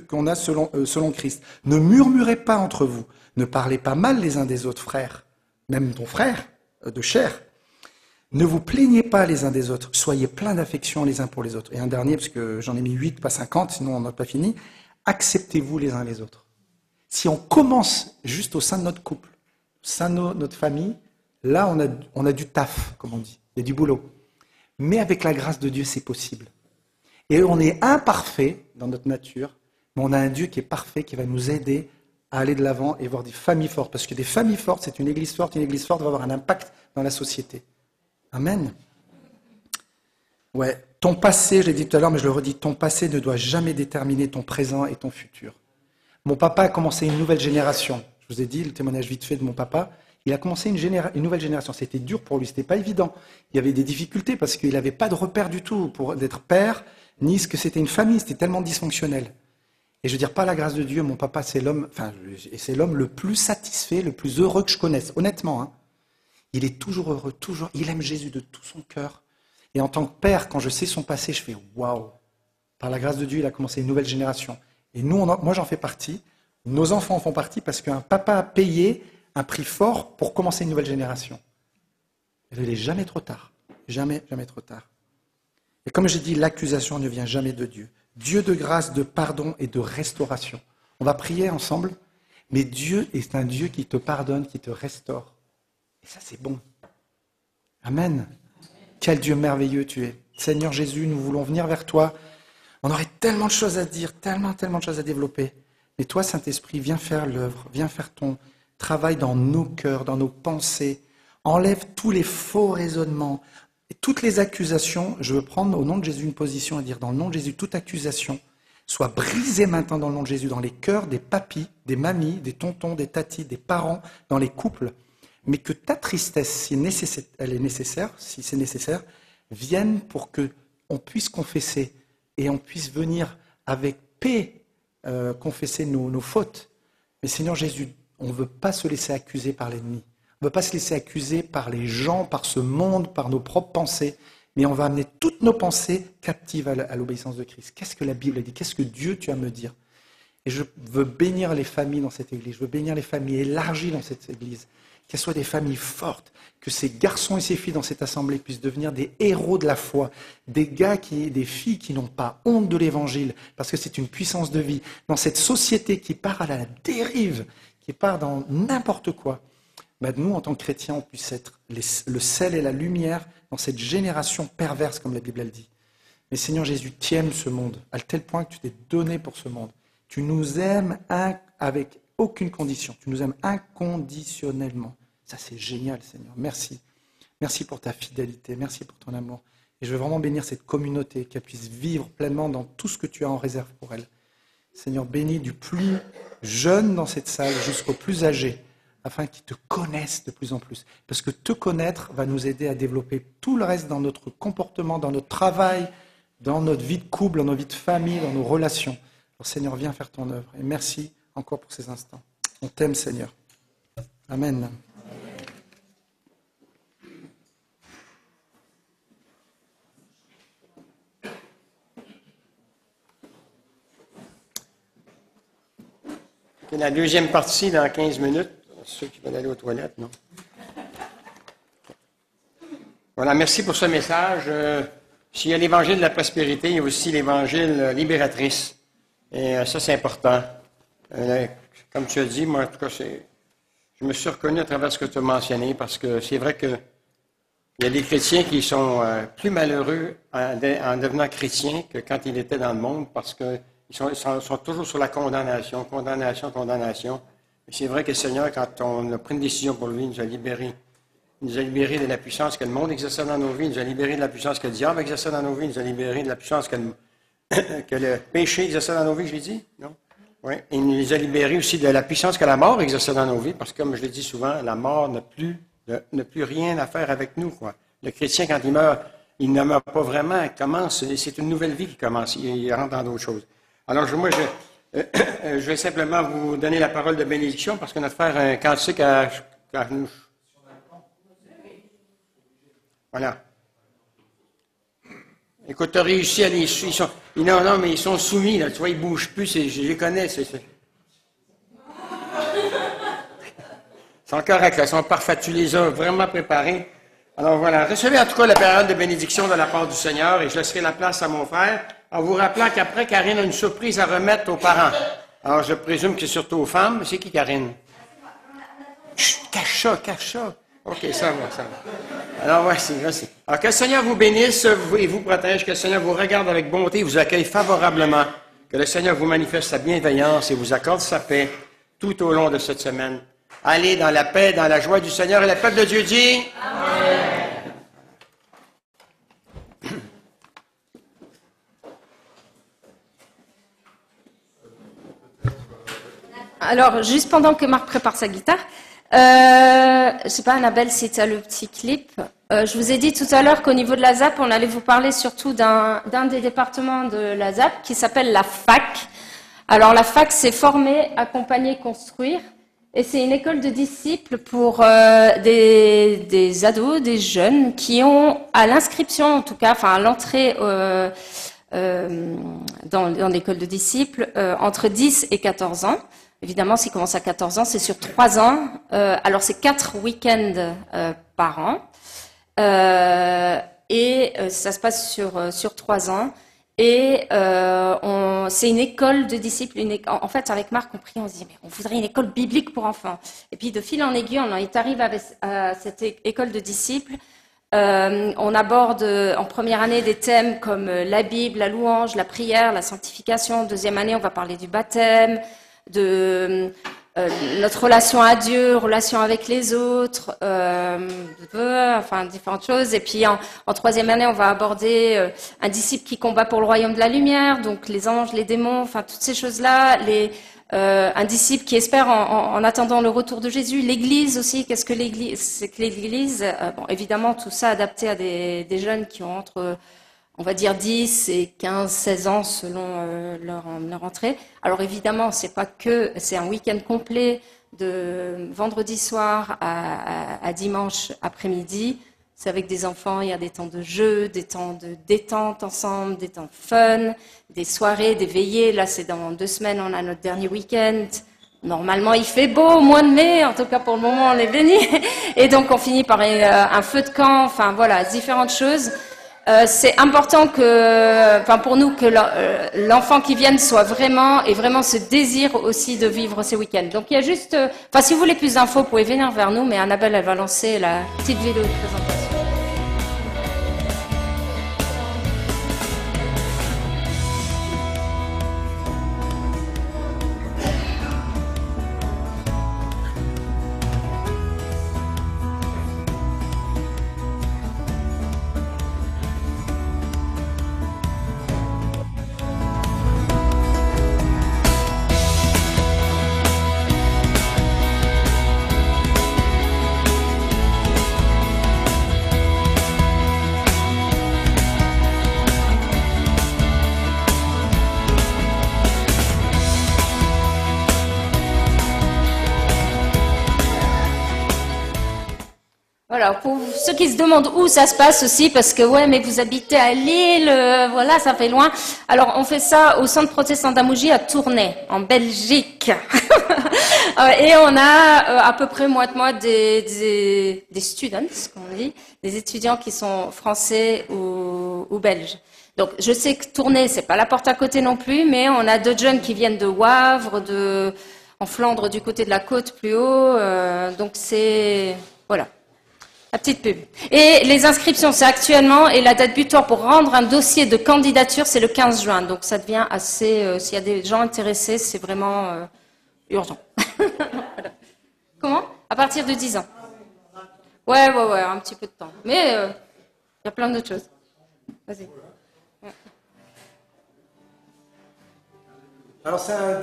qu'on a selon Christ. Ne murmurez pas entre vous. Ne parlez pas mal les uns des autres, frères. Même ton frère, de chair. Ne vous plaignez pas les uns des autres. Soyez pleins d'affection les uns pour les autres. Et un dernier, parce que j'en ai mis 8, pas 50, sinon on n'a pas fini. Acceptez-vous les uns les autres. Si on commence juste au sein de notre couple, au sein de notre famille, là on a du taf, comme on dit. Il y a du boulot. Mais avec la grâce de Dieu, c'est possible. Et on est imparfait dans notre nature, mais on a un Dieu qui est parfait, qui va nous aider à aller de l'avant et voir des familles fortes. Parce que des familles fortes, c'est une église forte va avoir un impact dans la société. Amen. Ouais, ton passé, je l'ai dit tout à l'heure, mais je le redis, ton passé ne doit jamais déterminer ton présent et ton futur. Mon papa a commencé une nouvelle génération. Je vous ai dit le témoignage vite fait de mon papa. Il a commencé une nouvelle génération. C'était dur pour lui, c'était pas évident. Il y avait des difficultés parce qu'il n'avait pas de repère du tout pour d'être père, ni ce que c'était une famille. C'était tellement dysfonctionnel. Et je veux dire, par la grâce de Dieu, mon papa, c'est l'homme le plus satisfait, le plus heureux que je connaisse. Honnêtement, hein. Il est toujours heureux, toujours. Il aime Jésus de tout son cœur. Et en tant que père, quand je sais son passé, je fais waouh. Par la grâce de Dieu, il a commencé une nouvelle génération. Et nous, moi, j'en fais partie. Nos enfants en font partie parce qu'un papa a payé un prix fort pour commencer une nouvelle génération. Il n'est jamais trop tard. Jamais, jamais trop tard. Et comme j'ai dit, l'accusation ne vient jamais de Dieu. Dieu de grâce, de pardon et de restauration. On va prier ensemble, mais Dieu est un Dieu qui te pardonne, qui te restaure. Et ça, c'est bon. Amen. Quel Dieu merveilleux tu es. Seigneur Jésus, nous voulons venir vers toi. On aurait tellement de choses à dire, tellement de choses à développer. Mais toi, Saint-Esprit, viens faire l'œuvre, viens faire ton travail dans nos cœurs, dans nos pensées. Enlève tous les faux raisonnements, et toutes les accusations. Je veux prendre au nom de Jésus une position et dire, dans le nom de Jésus, toute accusation soit brisée maintenant dans le nom de Jésus, dans les cœurs des papis, des mamies, des tontons, des tatis, des parents, dans les couples. Mais que ta tristesse, si elle est nécessaire, si c'est nécessaire, vienne pour qu'on puisse confesser et on puisse venir avec paix confesser nos fautes. Mais Seigneur Jésus, on ne veut pas se laisser accuser par l'ennemi. On ne veut pas se laisser accuser par les gens, par ce monde, par nos propres pensées. Mais on va amener toutes nos pensées captives à l'obéissance de Christ. Qu'est-ce que la Bible dit? Qu'est-ce que Dieu tu as à me dire? Et je veux bénir les familles dans cette église. Je veux bénir les familles élargies dans cette église. Qu'elles soient des familles fortes, que ces garçons et ces filles dans cette assemblée puissent devenir des héros de la foi, des filles qui n'ont pas honte de l'évangile, parce que c'est une puissance de vie. Dans cette société qui part à la dérive, qui part dans n'importe quoi, nous, en tant que chrétiens, on puisse être le sel et la lumière dans cette génération perverse, comme la Bible elle dit. Mais Seigneur Jésus, tu aimes ce monde, à tel point que tu t'es donné pour ce monde. Tu nous aimes avec aucune condition. Tu nous aimes inconditionnellement. Ça, c'est génial, Seigneur. Merci. Merci pour ta fidélité. Merci pour ton amour. Et je veux vraiment bénir cette communauté, qu'elle puisse vivre pleinement dans tout ce que tu as en réserve pour elle. Seigneur, bénis du plus jeune dans cette salle jusqu'au plus âgé, afin qu'ils te connaissent de plus en plus. Parce que te connaître va nous aider à développer tout le reste dans notre comportement, dans notre travail, dans notre vie de couple, dans nos vies de famille, dans nos relations. Alors, Seigneur, viens faire ton œuvre. Et merci encore pour ces instants. On t'aime, Seigneur. Amen. La deuxième partie dans 15 minutes. Ceux qui veulent aller aux toilettes, non? Voilà, merci pour ce message. S'il y a l'évangile de la prospérité, il y a aussi l'évangile libératrice. Et ça, c'est important. Comme tu as dit, moi, en tout cas, je me suis reconnu à travers ce que tu as mentionné, parce que c'est vrai qu'il y a des chrétiens qui sont plus malheureux en devenant chrétiens que quand ils étaient dans le monde, parce qu'ils sont toujours sur la condamnation. Et c'est vrai que le Seigneur, quand on a pris une décision pour lui, il nous a libérés. Il nous a libérés de la puissance que le monde exerçait dans nos vies, il nous a libérés de la puissance que le diable exerçait dans nos vies, il nous a libérés de la puissance que le péché exerçait dans nos vies, je l'ai dit? Non? Oui. Il nous a libérés aussi de la puissance que la mort exerçait dans nos vies, parce que, comme je l'ai dit souvent, la mort n'a plus rien à faire avec nous, quoi. Le chrétien, quand il meurt, il ne meurt pas vraiment, il commence, c'est une nouvelle vie qui commence, il rentre dans d'autres choses. Alors, je vais simplement vous donner la parole de bénédiction, parce qu'on a fait un cantique à nous. Voilà. Écoute, tu as réussi à les suivre. Non, mais ils sont soumis, là. Tu vois, ils ne bougent plus. Je les connais. Ils sont corrects, là. Ils sont parfaits. Tu les as vraiment préparés. Alors voilà. Recevez en tout cas la parole de bénédiction de la part du Seigneur, et je laisserai la place à mon frère, en vous rappelant qu'après, Karine a une surprise à remettre aux parents. Alors, je présume que c'est surtout aux femmes. C'est qui, Karine? Chut, cache ça. OK, ça va. Alors, voici. Alors, que le Seigneur vous bénisse et vous protège, que le Seigneur vous regarde avec bonté et vous accueille favorablement, que le Seigneur vous manifeste sa bienveillance et vous accorde sa paix tout au long de cette semaine. Allez dans la paix, dans la joie du Seigneur, et le peuple de Dieu dit... Amen. Alors, juste pendant que Marc prépare sa guitare, je sais pas, Annabelle, si tu as le petit clip. Je vous ai dit tout à l'heure qu'au niveau de la ZAP, on allait vous parler surtout d'un des départements de la ZAP qui s'appelle la FAC. Alors, la FAC, c'est former, accompagner, construire. Et c'est une école de disciples pour des ados, des jeunes qui ont, à l'inscription en tout cas, enfin à l'entrée dans l'école de disciples, entre 10 et 14 ans. Évidemment, s'ils commencent à 14 ans, c'est sur 3 ans. Alors, c'est 4 week-ends par an. Et ça se passe sur 3 ans. Et c'est une école de disciples. En fait, avec Marc, on prie, on se dit, mais on voudrait une école biblique pour enfants. Et puis, de fil en aiguille, on est arrivé à cette école de disciples. On aborde en première année des thèmes comme la Bible, la louange, la prière, la sanctification. Deuxième année, on va parler du baptême, de notre relation à Dieu, relation avec les autres, enfin différentes choses. Et puis en troisième année, on va aborder un disciple qui combat pour le royaume de la lumière, donc les anges, les démons, enfin toutes ces choses-là. Un disciple qui espère en attendant le retour de Jésus. L'Église aussi, qu'est-ce que l'Église? C'est que l'Église, bon, évidemment, tout ça adapté à des jeunes qui ont entre, on va dire, 10 et 15, 16 ans selon leur entrée. Alors évidemment, c'est un week-end complet de vendredi soir à dimanche après-midi. C'est avec des enfants, il y a des temps de jeu, des temps de détente ensemble, des temps fun, des soirées, des veillées. Là, c'est dans 2 semaines, on a notre dernier week-end. Normalement, il fait beau au mois de mai, en tout cas pour le moment, on est béni. Et donc, on finit par un feu de camp, enfin voilà, différentes choses. C'est important pour nous que l'enfant qui vienne soit ait vraiment ce désir aussi de vivre ces week-ends. Donc il y a juste, si vous voulez plus d'infos, vous pouvez venir vers nous, mais Annabelle, elle va lancer la petite vidéo de présentation. Voilà, pour ceux qui se demandent où ça se passe aussi, parce que ouais, mais vous habitez à Lille, voilà, ça fait loin. Alors, on fait ça au Centre protestant d'Amougy à Tournai, en Belgique. Et on a à peu près des students, comme on dit, des étudiants qui sont français ou belges. Donc, je sais que Tournai, c'est pas la porte à côté non plus, mais on a d'autres jeunes qui viennent de Wavre, en Flandre, du côté de la côte plus haut. Donc, voilà. La petite pub. Et les inscriptions, c'est actuellement, et la date butoir pour rendre un dossier de candidature, c'est le 15 juin. Donc ça devient assez, s'il y a des gens intéressés, c'est vraiment urgent. Voilà. Comment? À partir de 10 ans. Ouais, un petit peu de temps. Mais il y a plein d'autres choses. Vas-y. Ouais. Alors c'est un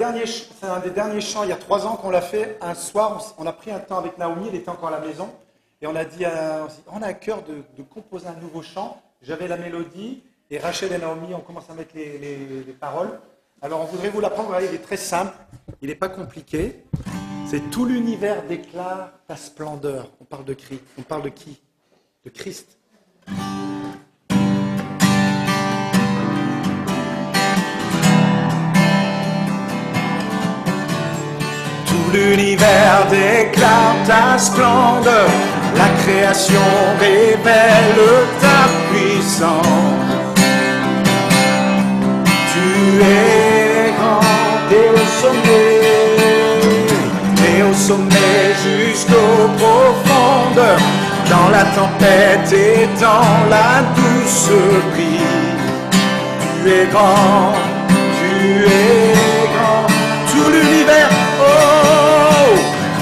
des derniers chants, il y a 3 ans qu'on l'a fait. Un soir, on a pris un temps avec Naomi, elle était encore à la maison. Et on a dit, on a à cœur de composer un nouveau chant. J'avais la mélodie, et Rachel et Naomi, on commence à mettre les paroles. Alors on voudrait vous l'apprendre, il est très simple, il n'est pas compliqué. C'est tout l'univers déclare ta splendeur. On parle de qui? De Christ. Tout l'univers déclare ta splendeur. La création révèle ta puissance. Tu es grand et au sommet jusqu'aux profondeurs, dans la tempête et dans la douce brise. Tu es grand, tout l'univers,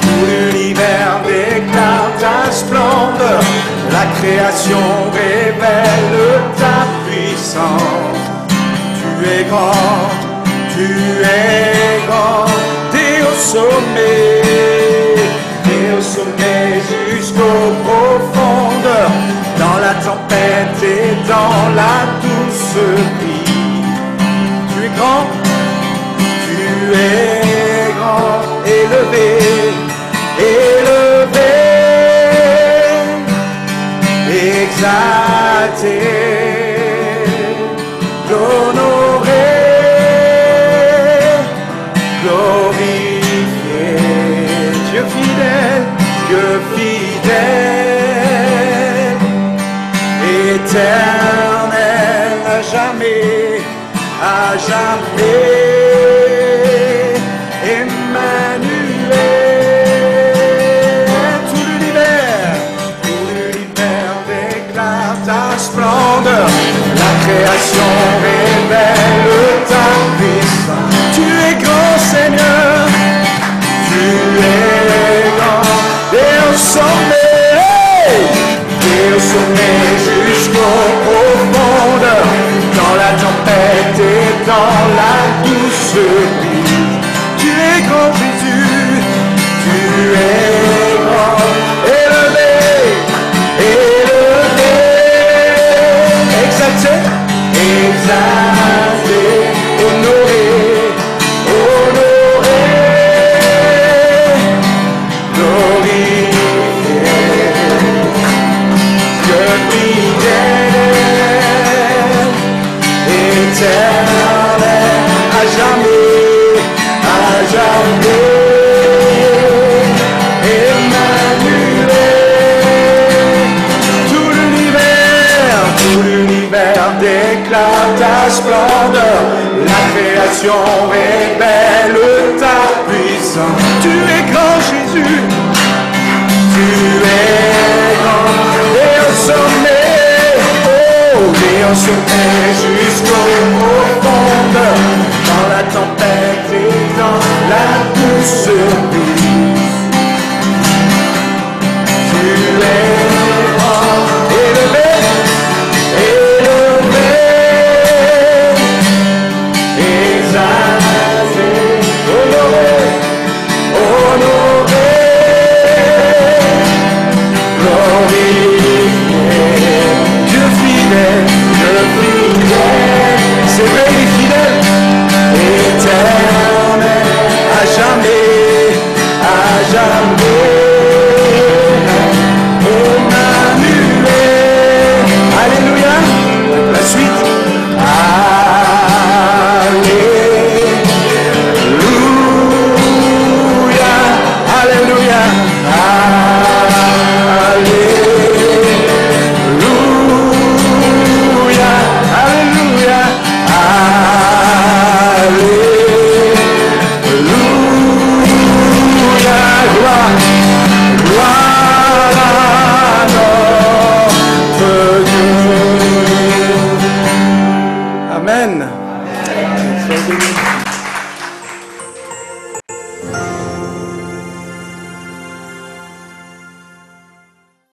tout l'univers déclare ta splendeur, la création révèle ta puissance. Tu es grand, et au sommet jusqu'aux profondeurs, dans la tempête et dans la douce brise. Tu es grand, élevé, exalté, honoré, glorifié, Dieu fidèle, éternel à jamais. à jamais. Emmanuel, tout l'univers déclare ta splendeur. La création révèle ta puissance. Tu es grand Seigneur, tu es grand. Et au sommet jusqu'aux profondeurs, dans la tempête et dans la douce brise. Tu es grand Jésus, tu es grand, élevé, exalté, honoré, glorifié, Dieu fidèle, éternel, à jamais, Emmanuel. Tout l'univers déclare ta splendeur. La création révèle ta puissance. Tu es grand Jésus, tu es grand. Et au sommet jusqu'aux profondeurs, dans la tempête et dans la douce brise. Tu es grand, élevé, exalté, honoré, glorifié, Dieu fidèle, c'est vrai, il est fidèle, éternel, à jamais, Emmanuel. Alléluia. La suite. Alléluia, alléluia, alléluia, alléluia, alléluia, gloire à notre Dieu. Amen.